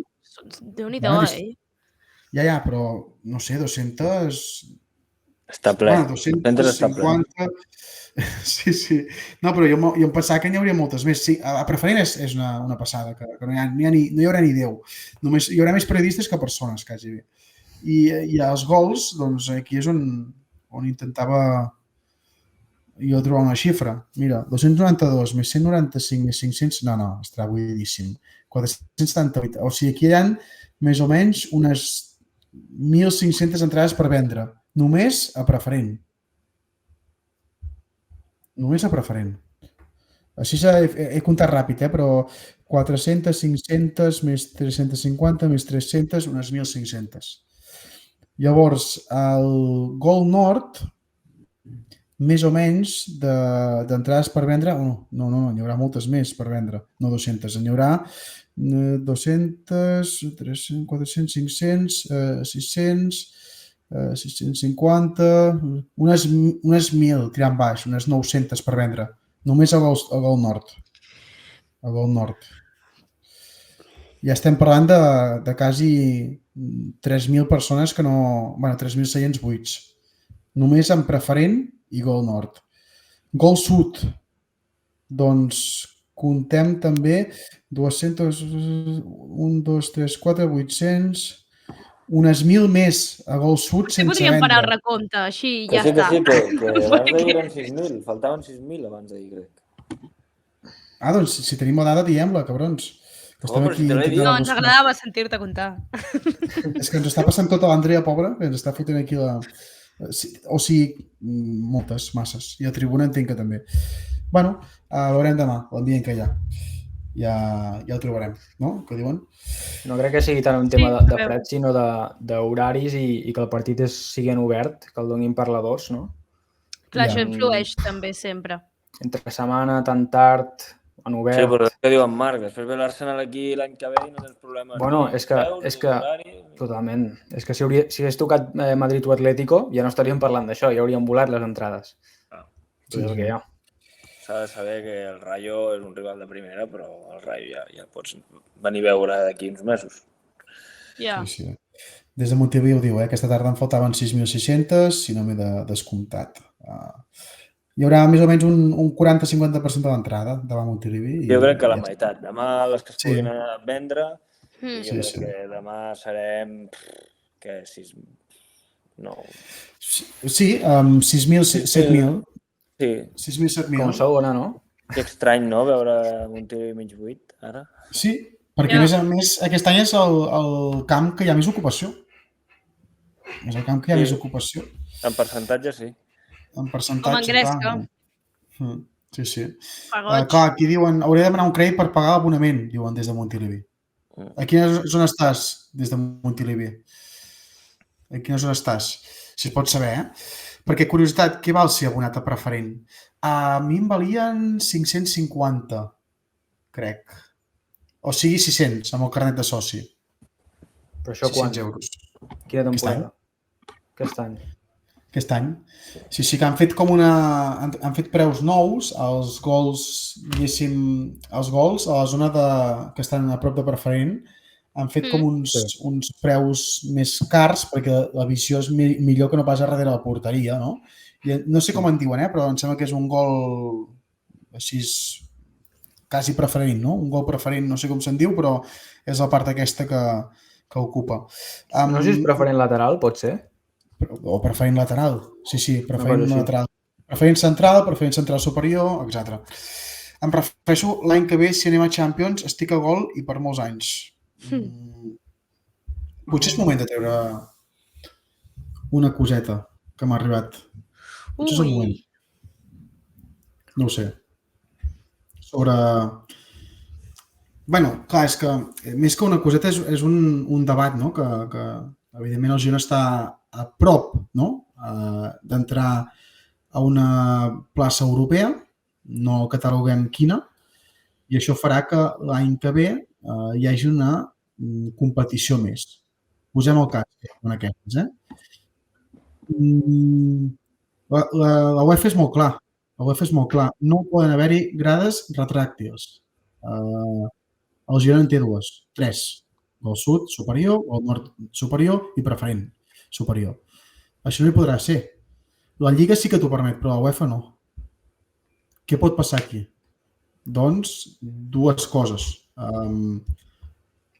Déu-n'hi-do, Ja, però, no sé, 200... Està ple. Bueno, 250... Sí. No, però jo em pensava que n'hi hauria moltes més. Sí, a preferent és una passada, que no hi haurà ni 10. Només hi haurà més periodistes que persones, quasi bé. I els gols, doncs aquí és on intentava jo trobar una xifra. Mira, 292 més 195 més 500... No, estarà buidíssim. 478. O sigui, aquí hi ha més o menys unes 1.500 entrades per vendre. Només a preferent. Només a preferent. Així he comptat ràpid, però 400, 500, més 350, més 300, unes 1.500. Llavors, el Gol Nord, més o menys d'entrades per vendre, no, n'hi haurà moltes més per vendre, no 200, n'hi haurà 200, 300, 400, 500, 600, 650, unes 1.000 tirant baix, unes 900 per vendre, només a Gol Nord. A Gol Nord. Ja estem parlant de quasi 3.000 persones que no... Bueno, 3.000 seients buits. Només en preferent i Gol Nord. Gol Sud. Doncs comptem també 200, 1, 2, 3, 4, 800... Unes 1.000 més a Gol Sud sense vendre. Podríem parar el recompte, així ja està. Sí, que abans d'ahir eren 6.000. Faltaven 6.000 abans d'ahir, crec. Doncs si tenim la dada, diem-la, cabrons. Però si te l'he dit. No, ens agradava sentir-te comptar. És que ens està passant tota l'Andrea, pobra, que ens està fotent aquí la... O sigui, moltes, masses. I a Tribuna entenc que també. Bueno, veurem demà, l'ambient que hi ha. Ja el trobarem, no? Què diuen? No crec que sigui tant un tema de fred, sinó d'horaris i que el partit sigui en obert, que el donin per la 2, no? Clar, això influeix també sempre. entre setmana, tan tard, en Sí, obert... però és que diu en Marc, després ve l'Arsenal aquí l'any que ve i no tens problemes. Bueno, ni és que- preus, és ni que- horari. Totalment. És que si hagués tocat Madrid o Atlético, ja no estaríem parlant d'això, ja hauríem volat les entrades. Sí, És el sí. que hi ha. S'ha de saber que el Rayo és un rival de primera, però el Rayo ja pots venir a veure d'aquí uns mesos. Ja. Sí, sí. Des de Montilivi ho diu, aquesta tarda em faltaven 6.600, si no m'he descomptat. Hi haurà més o menys un 40-50% de l'entrada davant Montilivi. Jo crec que la meitat. Demà les que es Sí. puguin anar a vendre, Mm. i jo Sí, crec sí. que demà serem... Què? 6... No. Sí, 6.000, 7.000. Sí, 6.000, Com 7.000. segona, no? que estrany, no?, veure Montilivi mig buit, ara. Sí, perquè Ja. a més a més aquest any és el camp que hi ha més ocupació. És el camp que hi ha Sí. més ocupació. En percentatge, sí. En percentatge. Gresca. Clar. Sí, sí. Fa goig. Clar, aquí diuen, hauré de demanar un crèdit per pagar l'abonament, diuen des de Montilivi. A quina zona estàs des de Montilivi? A quina zona estàs? Si es pot saber, eh? Perquè, curiositat, què val ser abonat a preferent? A mi em valien 550, crec. O sigui, 600, amb el carnet de soci. Però això quan? 600 euros. Quina Aquest temporada? Aquest any. Aquest any. Sí, que han fet com han fet preus nous als gols, diguéssim, els gols a la zona que estan a prop de preferent. Han fet com uns preus més cars perquè la visió és millor que no pas a darrere la porteria, no? I no sé com en diuen, però em sembla que és un gol així quasi preferent, no? Un gol preferent, no sé com se'n diu, però és la part aquesta que ocupa. No sé si és preferent lateral, pot ser? O preferent lateral. Sí, preferent Una cosa així. lateral. Preferent central superior, etc. Em refereixo l'any que ve, si anem a Champions, estic a gol i per molts anys. Potser és moment de treure una coseta que m'ha arribat. Potser és un moment. No ho sé. Sobre... Bueno, clar, és que més que una coseta és un debat, no? Que evidentment el Girona està a prop, no? D'entrar a una plaça europea, no cataloguem quina, i això farà que l'any que ve hi hagi una competició més. Posem el cas en aquests, La UEFA és molt clar. La UEFA és molt clar. No poden haver-hi grades retràctils. El Girona en té tres. El sud superior, el nord superior i preferent superior. Això no hi podrà ser. La Lliga sí que t'ho permet, però la UEFA no. Què pot passar aquí? Doncs dues coses.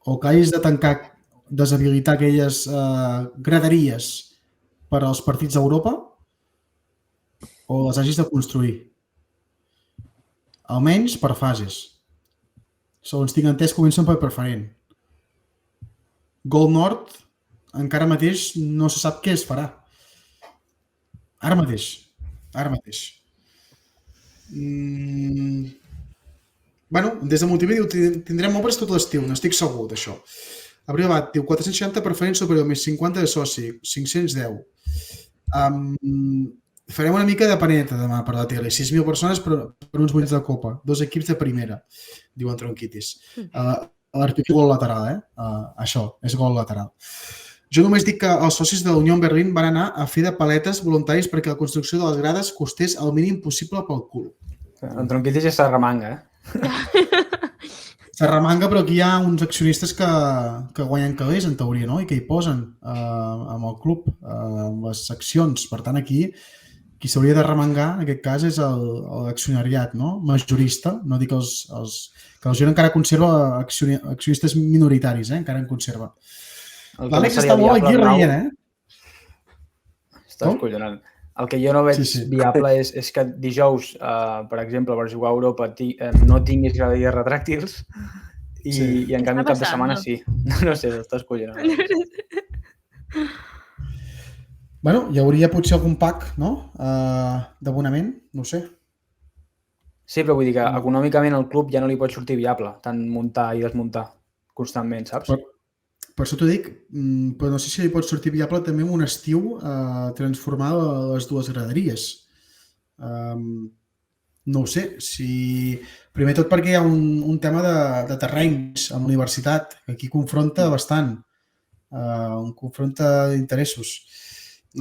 O que hagis de deshabilitar aquelles graderies per als partits d'Europa o les hagis de construir. Almenys per fases. Segons tinc entès, comencen per preferent. Gol Nord encara mateix no se sap què es farà. Ara mateix. Bueno, des de Montilivi diu tindrem obres tot l'estiu, n'estic segur d'això. Abril Abad diu 460 preferents superior, més 50 de soci, 510. Farem una mica de paneta demà per la tele. 6.000 persones per uns buits de copa. 2 equips de primera, diuen Tronquitis. L'article gol lateral, això, és gol lateral. Jo només dic que els socis de la Unió Berlín van anar a fer de paletes voluntaris perquè la construcció de les grades costés el mínim possible pel cul. En Tronquitis ja s'arremanga, S'arremanga, però aquí hi ha uns accionistes que guanyen calés, en teoria, no? I que hi posen amb el club, amb les accions. Per tant, aquí, qui s'hauria de remengar, en aquest cas, és l'accionariat, no? Majorista. No dic que el Girona encara conserva accionistes minoritaris, encara en conserva. L'Àlex està molt aquí rient, Estàs collonant. El que jo no veig viable és que dijous, per exemple, per jugar a Europa no tinguis graderies retràctils i en canvi cap de setmana sí. No sé, estàs collonant. Bueno, hi hauria potser algun pack, no? D'abonament, no ho sé. Sí, però vull dir que econòmicament el club ja no li pot sortir viable, tant muntar i desmuntar constantment, saps? Per això t'ho dic, però no sé si li pot sortir viable també en un estiu transformar les dues graderies. no ho sé, si... Primer tot perquè hi ha un tema de terrenys amb la universitat, que aquí confronta bastant, un confronta d'interessos.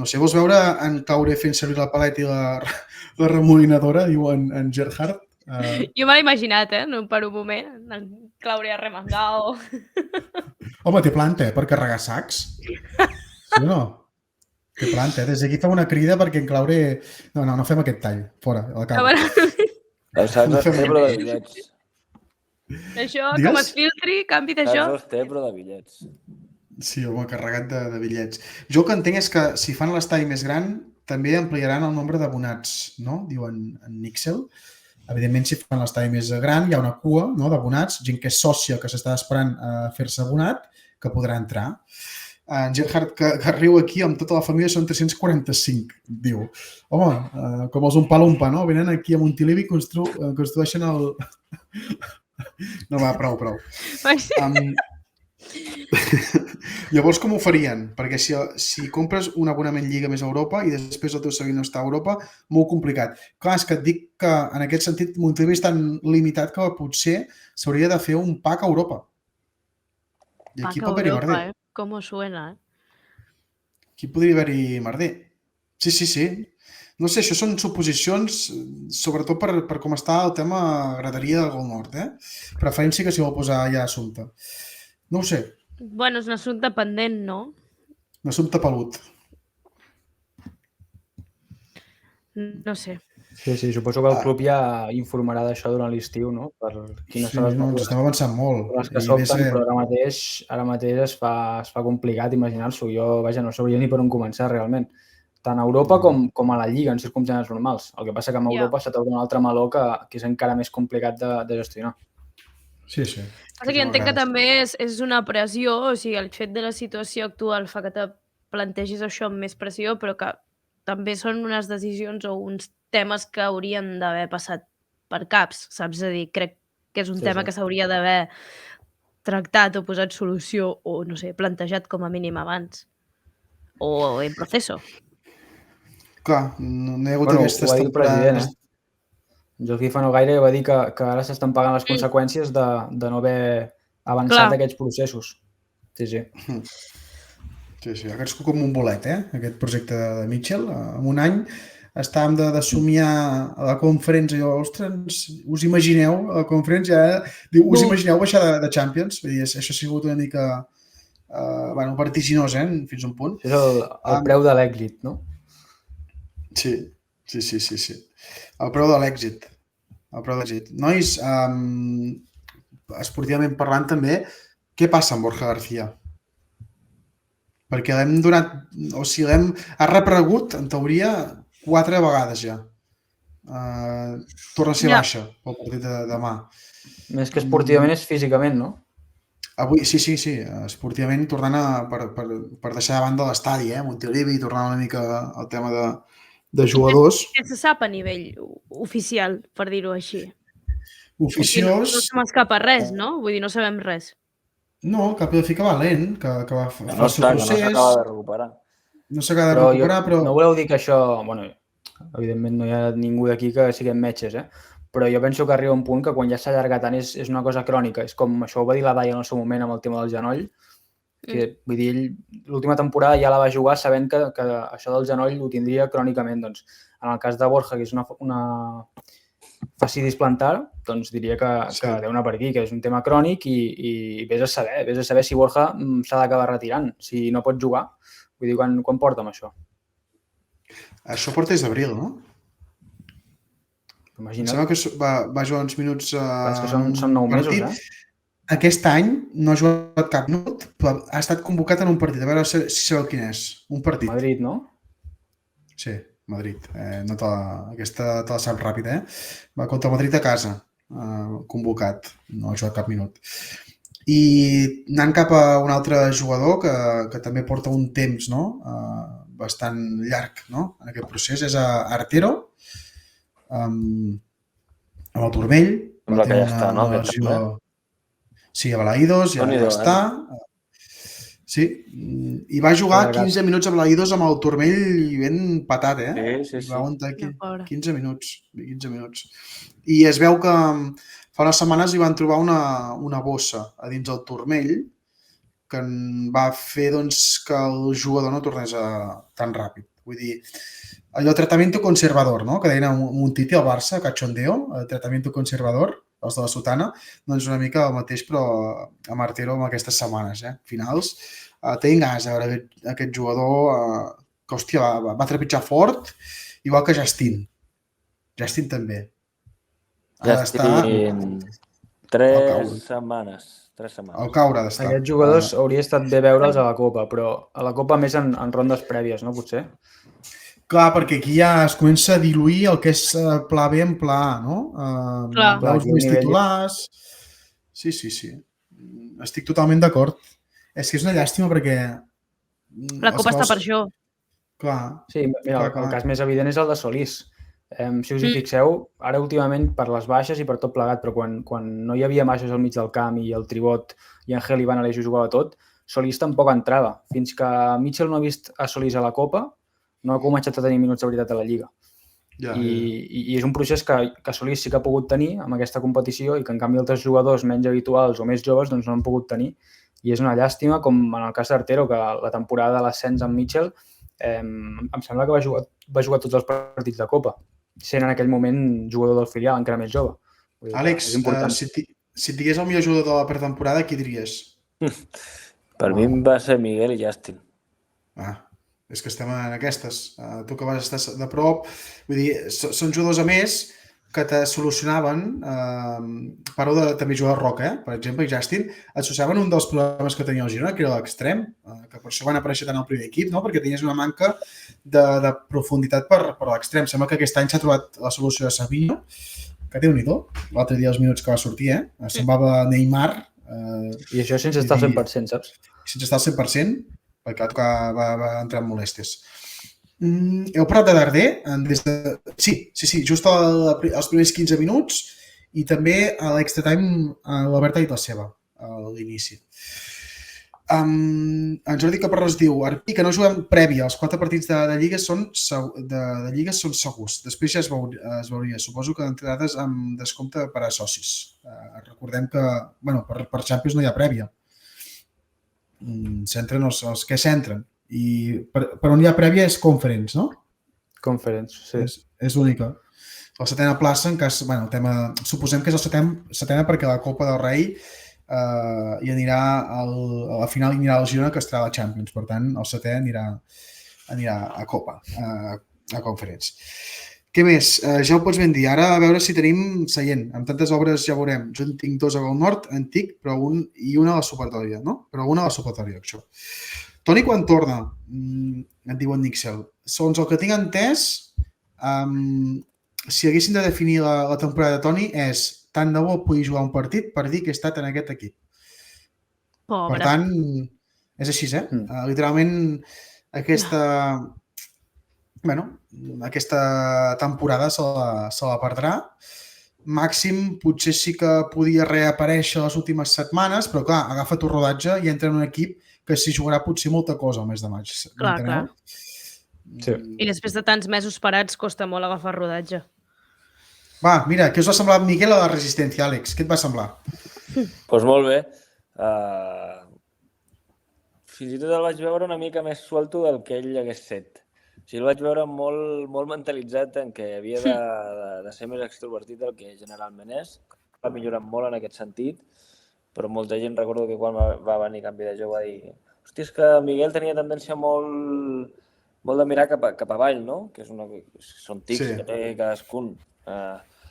No sé, vols veure en Caure fent servir la paleta i la remolinadora, diu en Gerhard? Jo me l'he imaginat, no? Per un moment, en Claure arremangao. Home, té planta, per carregar sacs. Sí o no? Té planta, Des d'aquí fem una crida perquè en Claure... No fem aquest tall. Fora, a la cama. Els sacs els té, però de bitllets. Això, Digues? com es filtri, canvi de Sacs joc. els té, però de bitllets. Sí, home, carregat de bitllets. Jo el que entenc és que si fan l'estadi més gran també ampliaran el nombre d'abonats, no? Diuen en Nixel. Evidentment, si fan l'estadi més gran, hi ha una cua, no, d'abonats, gent que és sòcia, que s'està esperant a fer-se abonat, que podrà entrar. En Gerhard, que riu aquí, amb tota la família són 345, diu. Home, com els Umpa-Lumpa, no? Venen aquí a Montilivi i construeixen el... No, va, prou. Llavors, com ho farien? Perquè si compres un abonament Lliga més a Europa i després el teu seguit no està a Europa, molt complicat. Clar, és que et dic que en aquest sentit Montilivi és tan limitat que potser s'hauria de fer un pack a Europa. I aquí pot haver-hi merder. Com ho suena, Aquí podria haver-hi merder. Sí. No sé, això són suposicions, sobretot per com està el tema graderia del Gol Nord, Preferència que s'hi vol posar ja assumpte. No ho sé. Bueno, és un assumpte pendent, no? Un assumpte pelut. No sé. Sí, suposo que el club ja informarà d'això durant l'estiu, no? Per quines són les mesures. Estem avançant molt. Les que sobten, però ara mateix es fa complicat imaginar-s'ho. Jo, no sabria ni per on començar realment. Tant a Europa com a la Lliga, en circumstàncies normals. El que passa que a Europa s'ha trobat un altre meló que és encara més complicat de gestionar. Sí. Passa que entenc que també és una pressió, o sigui, el fet de la situació actual fa que te plantegis això amb més pressió, però que també són unes decisions o uns temes que haurien d'haver passat per caps, saps? És a dir, crec que és un tema que s'hauria d'haver tractat o posat solució o, no sé, plantejat com a mínim abans. O en proceso. Clar, no hi ha hagut aquestes temporades. Jo fa no gaire va dir que ara s'estan pagant les conseqüències de no haver avançat aquests processos. Sí. Sí, ha crescut com un bolet, aquest projecte de Mitchell. En un any estàvem de somiar a la conferència i ostres, us imagineu, a la conferència us imagineu baixar de Champions? Vull dir, això ha sigut una mica vertiginós, fins a un punt. És el preu de l'èxit, no? Sí. El preu de l'èxit. Nois, esportivament parlant també, què passa amb Borja García? Perquè l'hem donat, o sigui, ha repregut, en teoria, 4 vegades ja. Torna a ser baixa pel partit de demà. Més que esportivament és físicament, no? Avui, sí, esportivament tornant per deixar de banda l'estadi, Montilivi, tornant una mica al tema de jugadors. Què se sap a nivell oficial, per dir-ho així? Oficiós... No se m'escapa res, no? Vull dir, no sabem res. No, que Pilfica va lent, que va fer el seu procés. No s'acaba de recuperar. No s'acaba de recuperar, però... No voleu dir que això... Bueno, evidentment no hi ha ningú d'aquí que siguem metges, però jo penso que arriba un punt que quan ja s'allarga tant és una cosa crònica. És com això ho va dir la Daia en el seu moment amb el tema del genoll, que vull dir, ell l'última temporada ja la va jugar sabent que això del genoll ho tindria crònicament. Doncs, en el cas de Borja, que és una fascidis plantar, doncs diria que deu anar per aquí, que és un tema crònic i vés a saber si Borja s'ha d'acabar retirant, si no pot jugar. Vull dir, quan porta amb això? Això porta des d'abril, no? Imagina't. Em sembla que va jugar uns minuts... És que són 9 mesos, Aquest any no ha jugat cap minut, però ha estat convocat en un partit. A veure si sabeu quin és. Un partit. Madrid, no? Sí, Madrid. Aquesta te la sap ràpid, Va contra Madrid a casa, convocat. No ha jugat cap minut. I anant cap a un altre jugador que també porta un temps, no? Bastant llarg, no? En aquest procés, és Artero, amb el turmell. Sembla que ja està, no? Sí, a Balaïdos, ja està. Sí, i va jugar Allargat. 15 minuts amb la I2 amb el turmell ben patat, Sí. I va aguantar No, pobre. 15 minuts. I es veu que fa unes setmanes hi van trobar una bossa a dins del turmell que va fer doncs, que el jugador no tornés tan ràpid. Vull dir, allò tratamiento conservador, no? Que deien un Titi al Barça, cachondeo, el tratamiento conservador, els de la sotana, doncs una mica el mateix, però a Martero amb aquestes setmanes, finals. Tenim ganes de veure aquest jugador que, hòstia, va trepitjar fort, igual que Justin. Justin també. Justin, 3 setmanes. Al caure ha d'estar. Aquests jugadors hauria estat bé veure'ls a la Copa, però a la Copa més en rondes prèvies, no? Potser. Clar, perquè aquí ja es comença a diluir el que és pla B en pla A, no? Clar. Veus Aquí el més nivell- titulars... Sí. Estic totalment d'acord. És que és una llàstima perquè... La Copa està per això. Clar. Sí, mira, Clar. el cas més evident és el de Solís. Si us hi fixeu, ara últimament per les baixes i per tot plegat, però quan no hi havia baixes al mig del camp i el Tribot i Angel Ivan Aleix ho jugava tot, Solís tampoc entrava. Fins que Mitchell no ha vist a Solís a la Copa, no ha començat a tenir minuts de veritat a la Lliga. Ja. I és un procés que Solís sí que ha pogut tenir amb aquesta competició i que en canvi altres jugadors menys habituals o més joves doncs no han pogut tenir. I és una llàstima, com en el cas d'Artero, que la temporada de l'ascens amb Mitchell em sembla que va jugar tots els partits de Copa, sent en aquell moment jugador del filial, encara més jove. Vull dir, Àlex, és important. si et digués el millor jugador de la pretemporada, qui diries? Per mi va ser Miguel i Justin. És que estem en aquestes. Tu que vas estar de prop, vull dir, són jugadors a més que te solucionaven, parlo de també jugar a Roca, per exemple, i Justin, et solucionaven un dels problemes que tenia el Girona, que era l'extrem, que per això van aparèixer tant al primer equip, no? Perquè tenies una manca de profunditat per l'extrem. Sembla que aquest any s'ha trobat la solució de Savinho, que Déu-n'hi-do, l'altre dia els minuts que va sortir, semblava Neymar. I això sense estar al 100%, saps? Sense estar al 100%, perquè va entrar en molèsties. Heu parlat de Darder? Sí, just als primers 15 minuts i també a l'extra time l'Albert ha dit la seva a l'inici. En Jordi Caparrós diu Arpi, que no juguem prèvia, els 4 partits de Lliga són segurs. Després ja es veuria. Suposo que d'entrades amb descompte per a socis. Recordem que per Champions no hi ha prèvia. S'entren els que s'entren. I per on hi ha prèvia és Conference, no? Conference, sí. És l'única. La setena plaça, en cas, suposem que és la setena perquè la Copa del Rei hi anirà a la final hi anirà el Girona, que estarà a la Champions. Per tant, el setè anirà a Copa, a Conference. Què més? Ja ho pots ben dir. Ara a veure si tenim seient. Amb tantes obres ja veurem. Jo en tinc 2 a Gol Nord, en TIC, i una a la supletòria, no? Però una a la supletòria, això. Toni, quan torna? Et diuen Nixel. Segons el que tinc entès, si haguéssim de definir la temporada de Toni és tant de bo pugui jugar un partit per dir que he estat en aquest equip. Pobre. Per tant, és així, Literalment, aquesta temporada se la perdrà. Màxim, potser sí que podia reaparèixer les últimes setmanes, però clar, agafa tu rodatge i entra en un equip que s'hi jugarà potser molta cosa al mes de maig. Clar. Sí. I després de tants mesos parats costa molt agafar rodatge. Va, mira, què us va semblar Miquel a la Resistència, Àlex? Què et va semblar? Doncs molt bé. Fins i tot el vaig veure una mica més suelto del que ell hagués fet. O sigui, el vaig veure molt mentalitzat en què havia de ser més extrovertit del que generalment és. Va millorar molt en aquest sentit, però molta gent recordo que quan va venir canvi de joc va dir hòstia, és que Miguel tenia tendència molt de mirar cap avall, no? Que són tics que té cadascun.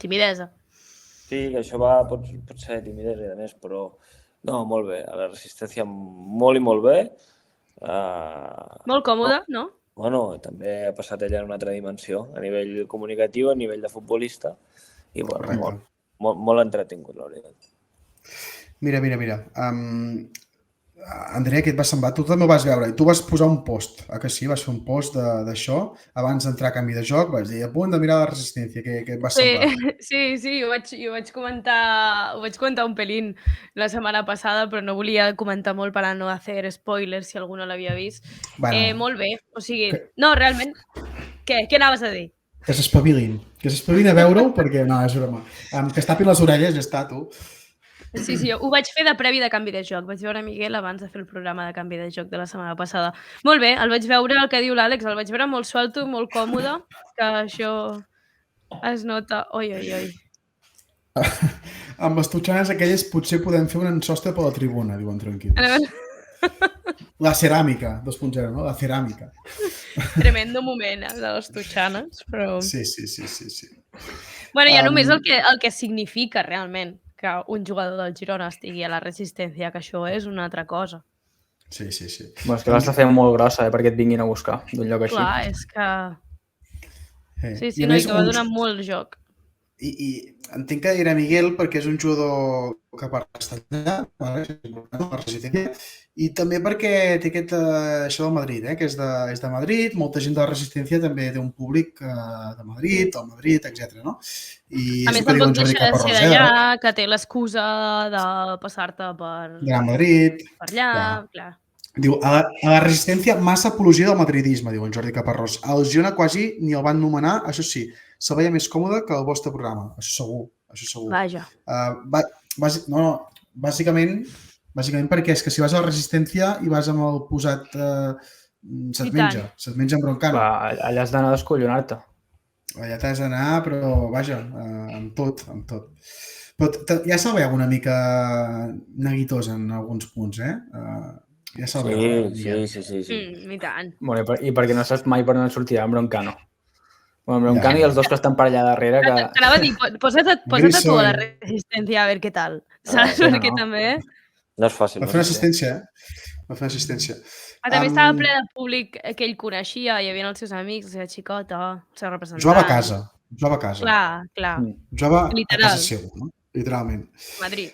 Timidesa. Sí, que això pot ser timidesa i de més, però no, molt bé. A la Resistència molt i molt bé. Molt còmode, no? Bueno, també ha passat ella en una altra dimensió, a nivell comunicatiu, a nivell de futbolista, i bueno, molt entretingut, la veritat. Mira. Andrea, què et va semblar? Tu també ho vas veure i tu vas posar un post, que sí? Vas fer un post d'això abans d'entrar a canvi de joc, vas dir a punt de mirar la resistència, què et va semblar? Sí, ho vaig comentar un pelín la setmana passada, però no volia comentar molt per a no fer spoilers si algú no l'havia vist. Bueno, Molt bé, o sigui, no, realment, què anaves a dir? que s'espavilin a veure-ho, perquè no, és broma. Que es tapin les orelles, ja està, tu. Sí, ho vaig fer de previ de canvi de joc. Vaig veure Miguel abans de fer el programa de canvi de joc de la setmana passada. Molt bé, el vaig veure, el que diu l'Àlex, el vaig veure molt suelto, molt còmode, que això es nota. Oi. Amb les totxanes aquelles potser podem fer un sostre per la tribuna, diuen tranquils. La ceràmica, 2.0, no? La ceràmica. Tremendo moment, de les totxanes, però... Sí. Bueno, ja només el que significa realment que un jugador del Girona estigui a la resistència, que això és una altra cosa. Sí. Bueno, és que l'has de fer molt grossa perquè et vinguin a buscar d'un lloc així. Clar, és que... Sí, I que va donar molt joc. I entenc que era Miguel perquè és un jugador que parla castellà, la resistència, i també perquè té això del Madrid, que és de Madrid, molta gent de la resistència també té un públic de Madrid, del Madrid, etc. No? A més, tampoc deixa de ser d'allà, que té l'excusa de passar-te per Madrid, per allà, clar. Diu, a la resistència massa apologia del madridisme, diu en Jordi Caparrós. El Girona quasi ni el van nomenar, això sí, se veia més còmode que el vostre programa, això segur. Vaja. Bàsicament perquè és que si vas a la resistència i vas amb el posat se't menja embroncant. Allà has d'anar a descollonar-te. Allà t'has d'anar, però vaja, amb tot. Però ja se'l veia una mica neguitós en alguns punts, Ja se'l veu. Sí. I tant. Bueno, I perquè no saps mai per on sortirà en Broncano. Bueno, Broncano i els dos que estan per allà darrere. T'anava a dir, posa't a tu a la resistència a veure què tal. Saps? Perquè també... No és fàcil. Va fer una assistència, Va fer una assistència. També estava ple de públic que ell coneixia, hi havia els seus amics, la seva xicota, el seu representant. Jugava a casa. Clar. Jugava a casa seva, no? Literalment. Madrid.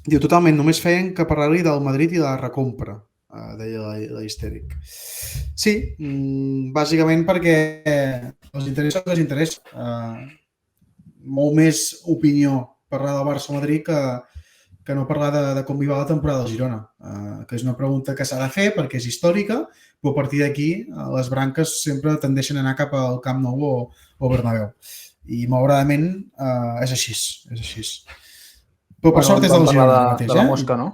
Diu, totalment, només feien que parlar-li del Madrid i de la recompra, deia la histèric. Sí, bàsicament perquè els interessa. Molt més opinió parlar del Barça-Madrid que no parlar de com va la temporada del Girona, que és una pregunta que s'ha de fer perquè és històrica, però a partir d'aquí les branques sempre tendeixen a anar cap al Camp Nou o Bernabéu. I malauradament és així. Però per sort és del Girona mateix, de la mosca, no?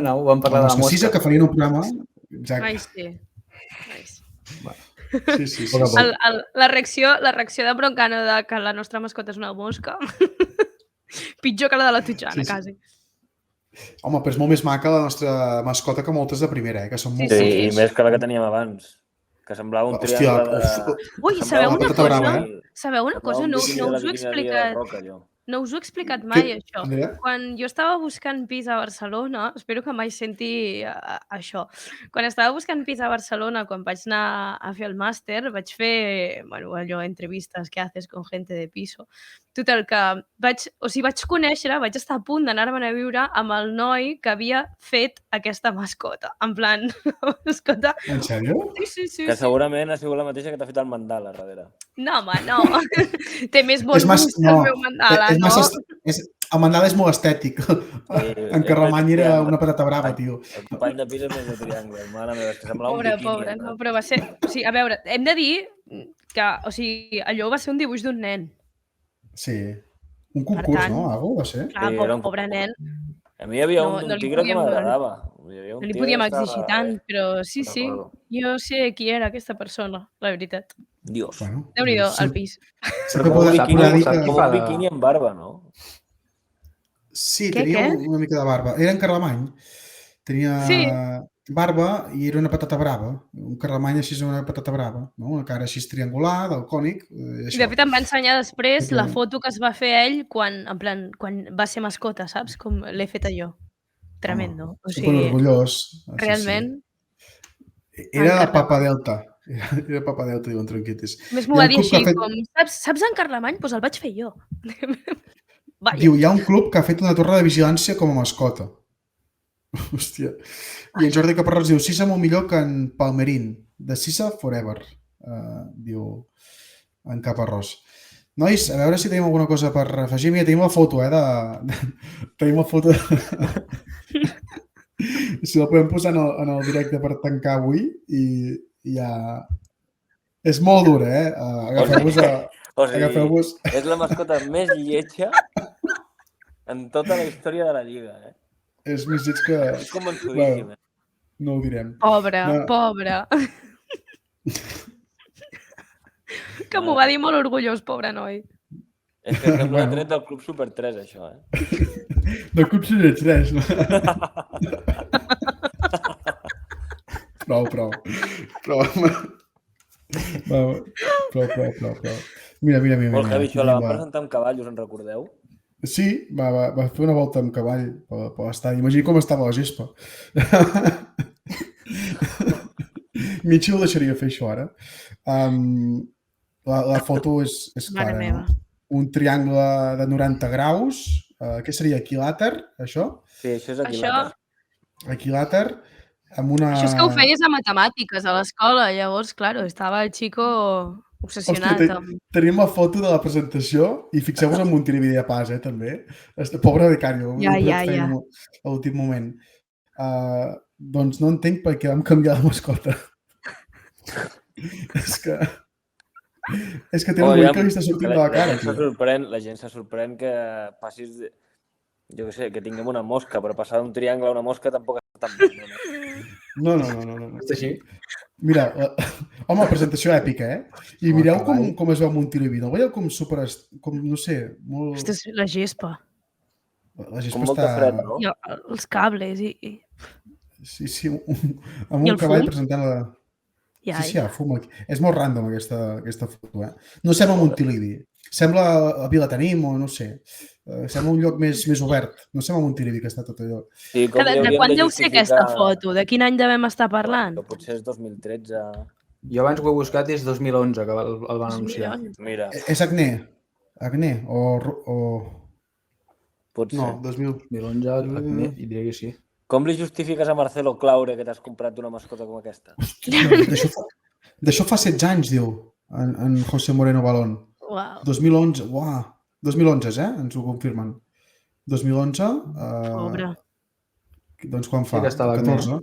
No, vam parlar de la mosca. Sí, que farien un programa. Exacte. Ai, sí. Sí. La reacció de Broncano de que la nostra mascota és una mosca pitjor que la de la Totxana, quasi. Home, però és molt més maca la nostra mascota que moltes de primera, que són molt Sí, més que la que teníem abans. Que semblava un triangle de... Ui, sabeu una cosa? No us ho he explicat. No us ho he explicat mai, això. Quan jo estava buscant pis a Barcelona, espero que mai senti això, quan estava buscant pis a Barcelona, quan vaig anar a fer el màster, vaig fer, allò, entrevistes que haces con gente de piso. Total, que vaig conèixer, vaig estar a punt d'anar-me'n a viure amb el noi que havia fet aquesta mascota. En plan, mascota... En sèrio? Sí. Que segurament ha sigut la mateixa que t'ha fet el mandala, a darrere. No, home, no. Té més bon gust que el meu mandala, no? El mandala és molt estètic. En Carlemany era una patata brava, tio. El company de pis és més de triangle. Mare meva, és que semblava un biquini. Pobre, no, però va ser... O sigui, a veure, hem de dir que, o sigui, allò va ser un dibuix d'un nen. Sí. Un concurs, no? Algo va ser? Clar, pobre nen. A mi hi havia un tigre que m'agradava. No li podíem exigir tant, però sí, jo sé qui era aquesta persona, la veritat. Dios. Déu-n'hi-do, al pis. Com un biquini amb barba, no? Sí, tenia una mica de barba. Era en Carlemany. Tenia barba i era una patata brava. Un Carlemany així és una patata brava. Una cara així triangular, del cònic. I de fet em va ensenyar després la foto que es va fer ell quan va ser mascota, saps? Com l'he fet jo. Tremendo. Superorgullós. Realment. Era Papa Delta. Era Papa Delta, diuen Tronquitis. Més m'ho va dir així, com, saps en Carlemany? Doncs el vaig fer jo. Diu, hi ha un club que ha fet una torre de vigilància com a mascota. Hòstia. I en Jordi Caparrós diu Sisa molt millor que en Palmerín. De Sisa forever, diu en Caparrós. Nois, a veure si tenim alguna cosa per afegir. Mira, tenim la foto, tenim la foto... Si la podem posar en el directe per tancar avui i ja... És molt dura, Agafeu-vos a... O sigui, Agafeu-vos... és la mascota més lletja en tota la història de la Lliga, És més lleig que... És convençudíssim, No ho direm. Pobre, No. pobre. Que m'ho va dir molt orgullós, pobre noi. És que sembla Bueno. tret del Club Super 3, això, De Club Super 3, no? Prou. Prou. Mira. Molt heavy, això, la van Va. presentar amb cavallos, en recordeu? Sí, va fer una volta amb cavall per l'estadi. Imagina com estava la gespa. Michi ho deixaria fer això ara. La foto és Mare clara, meva. no? Un triangle de 90 graus. Què seria? Equilàter, això? Sí, això és aquí. Això- Equilàter, amb una... Això és que ho feies a matemàtiques, a l'escola. Llavors, claro, estava el chico obsessionat. Hòstia, tenim la foto de la presentació i fixeu-vos en Montilivi de Pas, també. Pobre becario. Ja. A l'últim moment. Doncs no entenc per què vam canviar de mascota. És que té un ull que li està sortint de la cara. La gent se sorprèn que passis... Jo què sé, que tinguem una mosca, però passar d'un triangle a una mosca tampoc està tan bé. No. És així? Mira, home, presentació èpica, I mireu com es veu Montilivi. No veieu com super... Com, no sé, molt... Ostres, la gespa. La gespa Com molta està... fred, no? I els cables i... Sí, amb I un el cavall fum? presentant la... Ja, Sí, el fum aquí. És molt random aquesta foto, No sembla Montilivi. Sembla a Vilatenim o no sé. Sembla un lloc més obert. No sembla Montilivi, que està tot allò. Sí, De quan deu ser aquesta foto? De quin any devem estar parlant? Potser és 2013. Jo abans ho he buscat i és 2011 que el van anunciar. Mira, És Acné? Acné? O... pot ser. No, 2000... 2011, i diré que sí. Com li justifiques a Marcelo Claure que t'has comprat una mascota com aquesta? D'això fa 16 anys, diu, en José Moreno Balón. Uau. 2011, uau. 2011, ens ho confirmen. 2011... Pobre. Doncs quan fa? Sí que estava 14?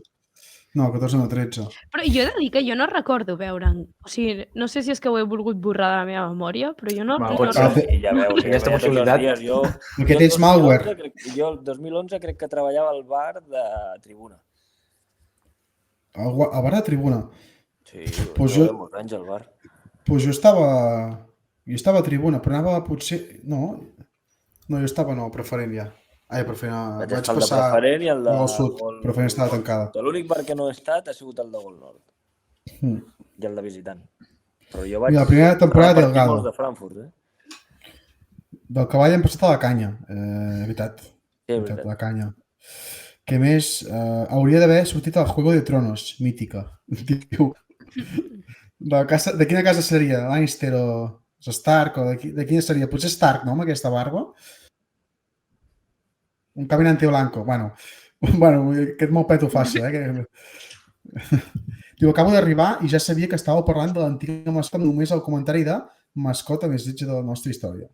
No, 14 no, 13. Però jo he de dir que jo no recordo veure'n. O sigui, no sé si és que ho he volgut borrar de la meva memòria, però jo no... Bueno, no pot ser. recordo. I ja veus, Aquesta possibilitat. Perquè tens malware. Jo el 2011 crec que treballava al bar de Tribuna. Al bar de Tribuna. Sí, Pues jo... jo- molts anys al bar. Doncs jo estava a Tribuna, però anava potser... No, jo estava a preferent ja. Preferent... Vaig Vaig estar el de passar preferent i el de... al sud. Preferent estava tancada. L'únic bar que no he estat ha sigut el de Gol Nord. Mm. I el de visitant. Però jo vaig... Mira, la primera temporada repartir Delgado. molts de Frankfurt, Del cavall hem passat a la canya, veritat. Sí, veritat. La canya. Què més? Hauria d'haver sortit al Juego de Tronos, mítica. Diu. De quina casa seria? Lannister o Stark? O de quina seria? Potser Stark, no? Amb aquesta barba. Un caminante blanco. Bueno, aquest molt peto fàcil, Diu, acabo d'arribar i ja sabia que estàveu parlant de l'antiga mascota només el comentari de mascota més lletja de la nostra història.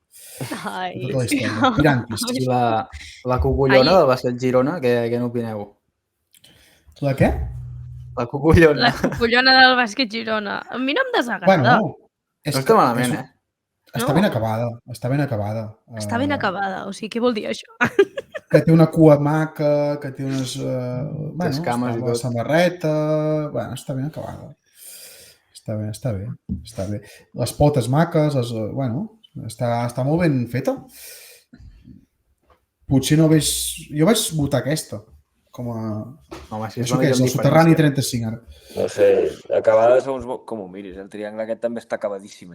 Ai, De tota la història. Pirantis. I la cucullona del bàsquet Girona, què n'opineu? La què? La cucullona. la collona del bàsquet Girona. A mi no em desagrada. Bueno, No està malament, Està ben acabada. Està ben acabada. Està ben acabada. O sigui, què vol dir això? Que té una cua maca, que té unes... bueno, cames i la tot. samarreta... Bueno, està ben acabada. Està bé. Les potes maques, bueno, està molt ben feta. Potser no veig... Jo vaig votar aquesta, com a... Home, si és Això una què és? gran El soterrani diferència. 35, ara. No sé, acabada segons com ho miris. El triangle aquest també està acabadíssim.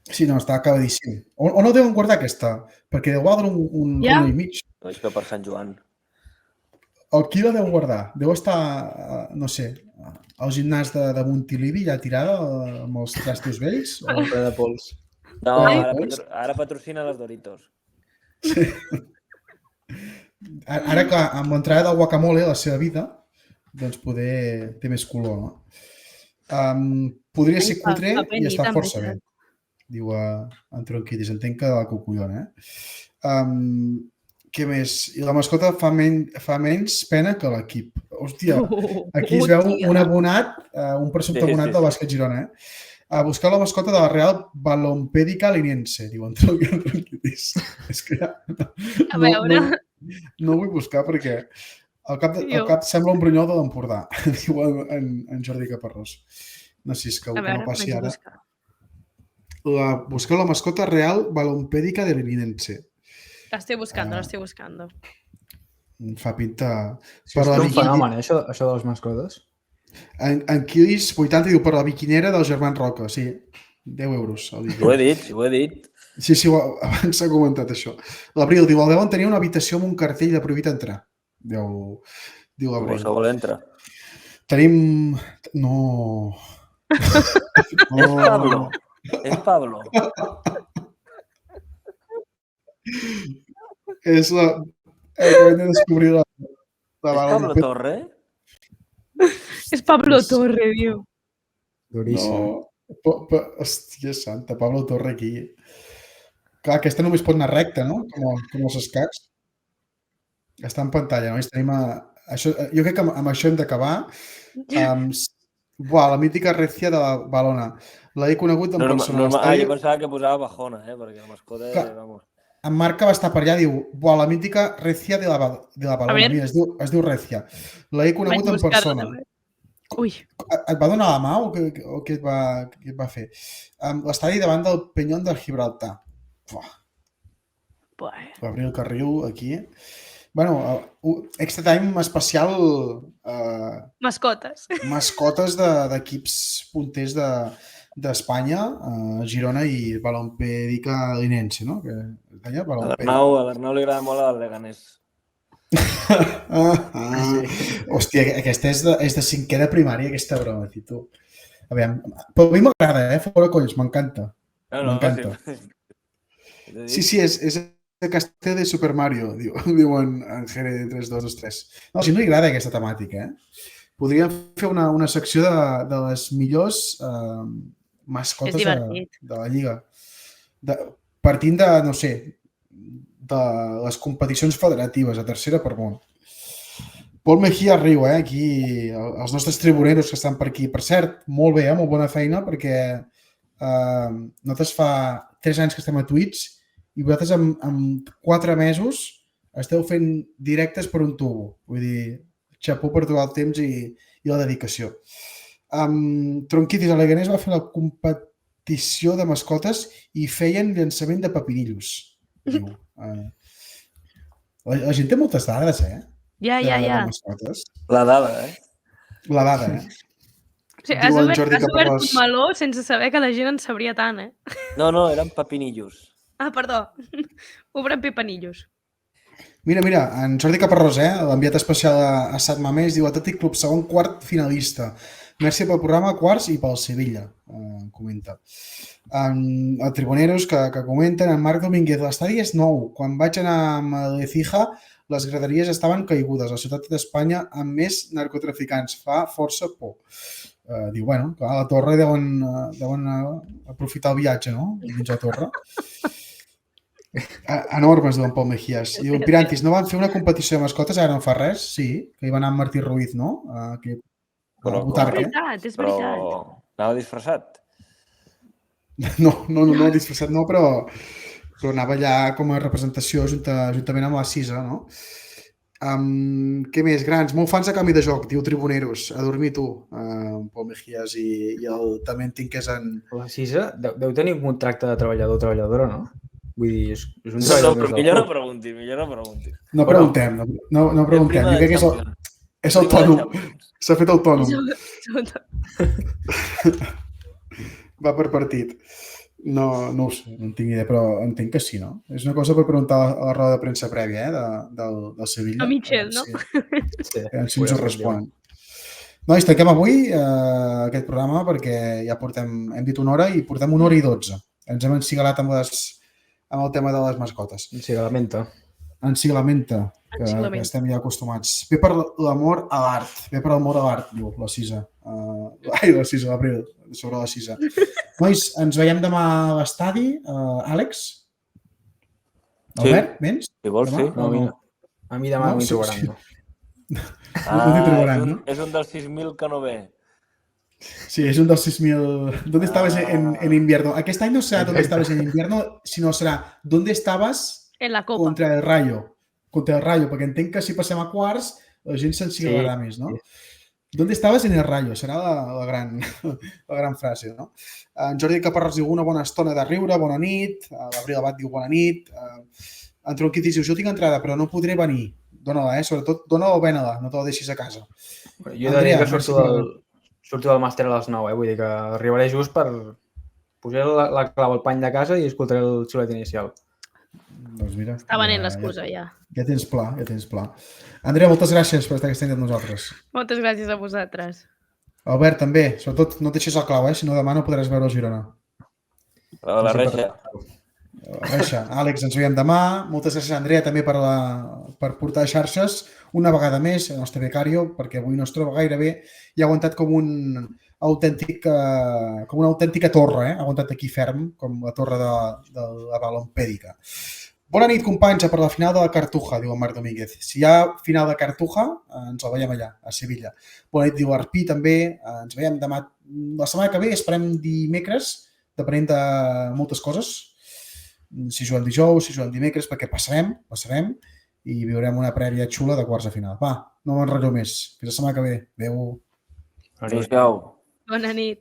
Sí, no, està acabadíssim. On el deuen guardar, aquesta? Perquè deu valdre un Ja. euro i mig. No és que per Sant Joan. Qui la deu guardar? Deu estar, no sé, al gimnàs de Montilivi, ja tirada, amb els trastos vells? O... Ple de pols. No, Ai, ara patrocina les Doritos. Ara, clar, amb l'entrada del guacamole a la seva vida, doncs poder té més color, no? Podria ser cutre i està força bé, diu en Tronquitis. Entenc que de la cocollona, Què més? I la mascota fa menys pena que l'equip. Hòstia, aquí es veu un abonat, un presumpte abonat del Bàsquet Girona, A buscar la mascota de la Real Balompèdica Linense, diuen Tronquitis. És que ja... A veure... No ho vull buscar perquè el cap sembla un brunyol de l'Empordà, diu en Jordi Caparrós. No sé si és que no passi ara. Buscar la mascota Real Balompèdica de Linense. La estoy buscando. Fa pinta... És un fenomen, això de les mascotes. En Quilis 80 diu per la biquinera del Germán Roca. Sí, 10 euros. Ho he dit. Sí, abans s'ha comentat això. L'Abril diu, el deuen tenir una habitació amb un cartell de prohibit entrar. Diu l'Abril. Qualsevol entra. Tenim... No. És Pablo. És la... Acabem de descobrir la... És Pablo Torre? És Pablo Torre, diu. Duríssim. No. Hòstia santa, Pablo Torre aquí. Clar, aquesta només pot anar recta, no? Com els escacs. Està en pantalla, no? Jo crec que amb això hem d'acabar. La mítica Recia de la Balona. L'he conegut en persona. Jo pensava que posava Bajona, perquè la mascota... En Marc va estar per allà, diu, la mítica Recia de la Balona. Mira, es diu Recia. L'he conegut en persona. Ui. Et va donar la mà o què et va fer? L'estadi davant del Peñón del Gibraltar. Gabriel Carriu, aquí. Bueno, extra time especial... Mascotes d'equips punters d'Espanya, Girona i Balompèdica Linense, no? A l'Arnau li agrada molt el Leganés. Hòstia, aquesta és de cinquè de primària, aquesta broma, Tito. A veure, però a mi m'agrada, fora colls, m'encanta. M'encanta. Sí, és de Castel de Super Mario, diu en GR3223. No, si no li agrada aquesta temàtica, podríem fer una secció de les millors mascotes de la Lliga. Partint de, no sé, de les competicions federatives, a tercera per món. Pol Mejía riu, aquí, els nostres tribuneros que estan per aquí. Per cert, molt bé, molt bona feina, perquè nosaltres fa 3 anys que estem a Twitch i vosaltres en 4 mesos esteu fent directes per un tubo. Vull dir, xapó per tot el temps i la dedicació. Tronquitis, a Leganés va fer la competició de mascotes i feien llançament de papinillos. La gent té moltes dades, Ja. La dada, La dada, O sigui, has obert un meló sense saber que la gent en sabria tant, No, eren papinillos. Ah, perdó. Obren pipanillos. Mira, en Jordi Caparrós, l'enviat especial a Sat Mamés, diu Atlètic Club, segon quart finalista. Merci pel programa, quarts i pel Sevilla, comenta. El Tribuneros, que comenten, en Marc Domínguez, l'estadi és nou. Quan vaig anar a Lecija, les graderies estaven caigudes. La ciutat d'Espanya amb més narcotraficants. Fa força por. Diu, bueno, clar, a la torre deuen aprofitar el viatge, no? Dins la torre. Enormes, diuen Pol Mejías. Diu, Pirantis, no van fer una competició de mascotes, ara no fa res? Sí, que hi va anar amb Martí Ruiz, no? És veritat. Però anava disfressat? No, disfressat no, però anava allà com a representació juntament amb la Cisa, no? Què més, grans? Molt fans de canvi de joc, diu Tribuneros. A dormir tu, Pol Mejías i el també entenc que és en... La Cisa deu tenir un contracte de treballador o treballadora, no? Vull dir, és un treballador més millor no preguntis. No preguntem. Jo crec que és autònom. S'ha fet autònom. Va per partit. No ho sé, no en tinc idea, però entenc que sí, no? És una cosa per preguntar a la roda de premsa prèvia, del Sevilla. A Michel, no? Sí, si ens ho responen. Nois, tanquem avui aquest programa perquè ja hem dit 1 hora i portem 1 hora i 12. Ens hem encigalat amb el tema de les mascotes. Encigalamenta. en Sigamenta, En que Sigamenta. estem ja acostumats. Ve per l'amor a l'art, ve per l'amor a l'art, diu la Cisa. La Cisa, l'Abril, sobre la Cisa. Nois, ens veiem demà a l'estadi. Àlex? Sí. Albert, vens? Si vols, Demà? sí. No, a mi no. A mi demà no m'hi trobaran, no. No t'hi trobaran, no? És un dels 6.000 que no ve. Sí, es un dels 6.000. ¿Dónde estabas en invierno? Aquest any no serà ¿dónde estabas en invierno? Sinó serà ¿dónde estabas En la Copa. contra el Rayo? Contra el Rayo, perquè entenc que si passem a quarts la gent s'ensigarà més, no? ¿Dónde estabas en el Rayo? Serà la gran frase, no? En Jordi Caparrós diu una bona estona de riure, bona nit. Gabriel Abad diu bona nit. En Tronquitis diu, jo tinc entrada, però no podré venir. Dóna-la, sobretot dóna-la o ven-la, no te la deixis a casa. Jo he de dir que surto del màster a les 9, vull dir que arribaré just per posar la clau al pany de casa i escoltaré el xulet inicial. Doncs mira. Està venent l'excusa, ja. Ja tens pla, ja tens pla. Andrea, moltes gràcies per estar aquesta nit amb nosaltres. Moltes gràcies a vosaltres. Albert, també. Sobretot no et deixis el clau, si no demà no podràs veure el Girona. La reixa. Reixa. Àlex, ens veiem demà. Moltes gràcies, Andrea, també per portar xarxes. Una vegada més, el nostre becario, perquè avui no es troba gaire bé i ha aguantat com una autèntica torre, ha aguantat aquí ferm, com la torre de la balompèdica. Bona nit, companys, per la final de la Cartuja, diu en Marc Domínguez. Si hi ha final de Cartuja, ens la veiem allà, a Sevilla. Bona nit, diu Arpí, també. Ens veiem demà. La setmana que ve, esperem dimecres, depenent de moltes coses. Si juguem dijous, si juguem dimecres, perquè passarem i viurem una prèvia xula de quarts de final. Va, no m'enrotllo més. Fins la setmana que ve. Adéu. Adéu-siau. Bona nit.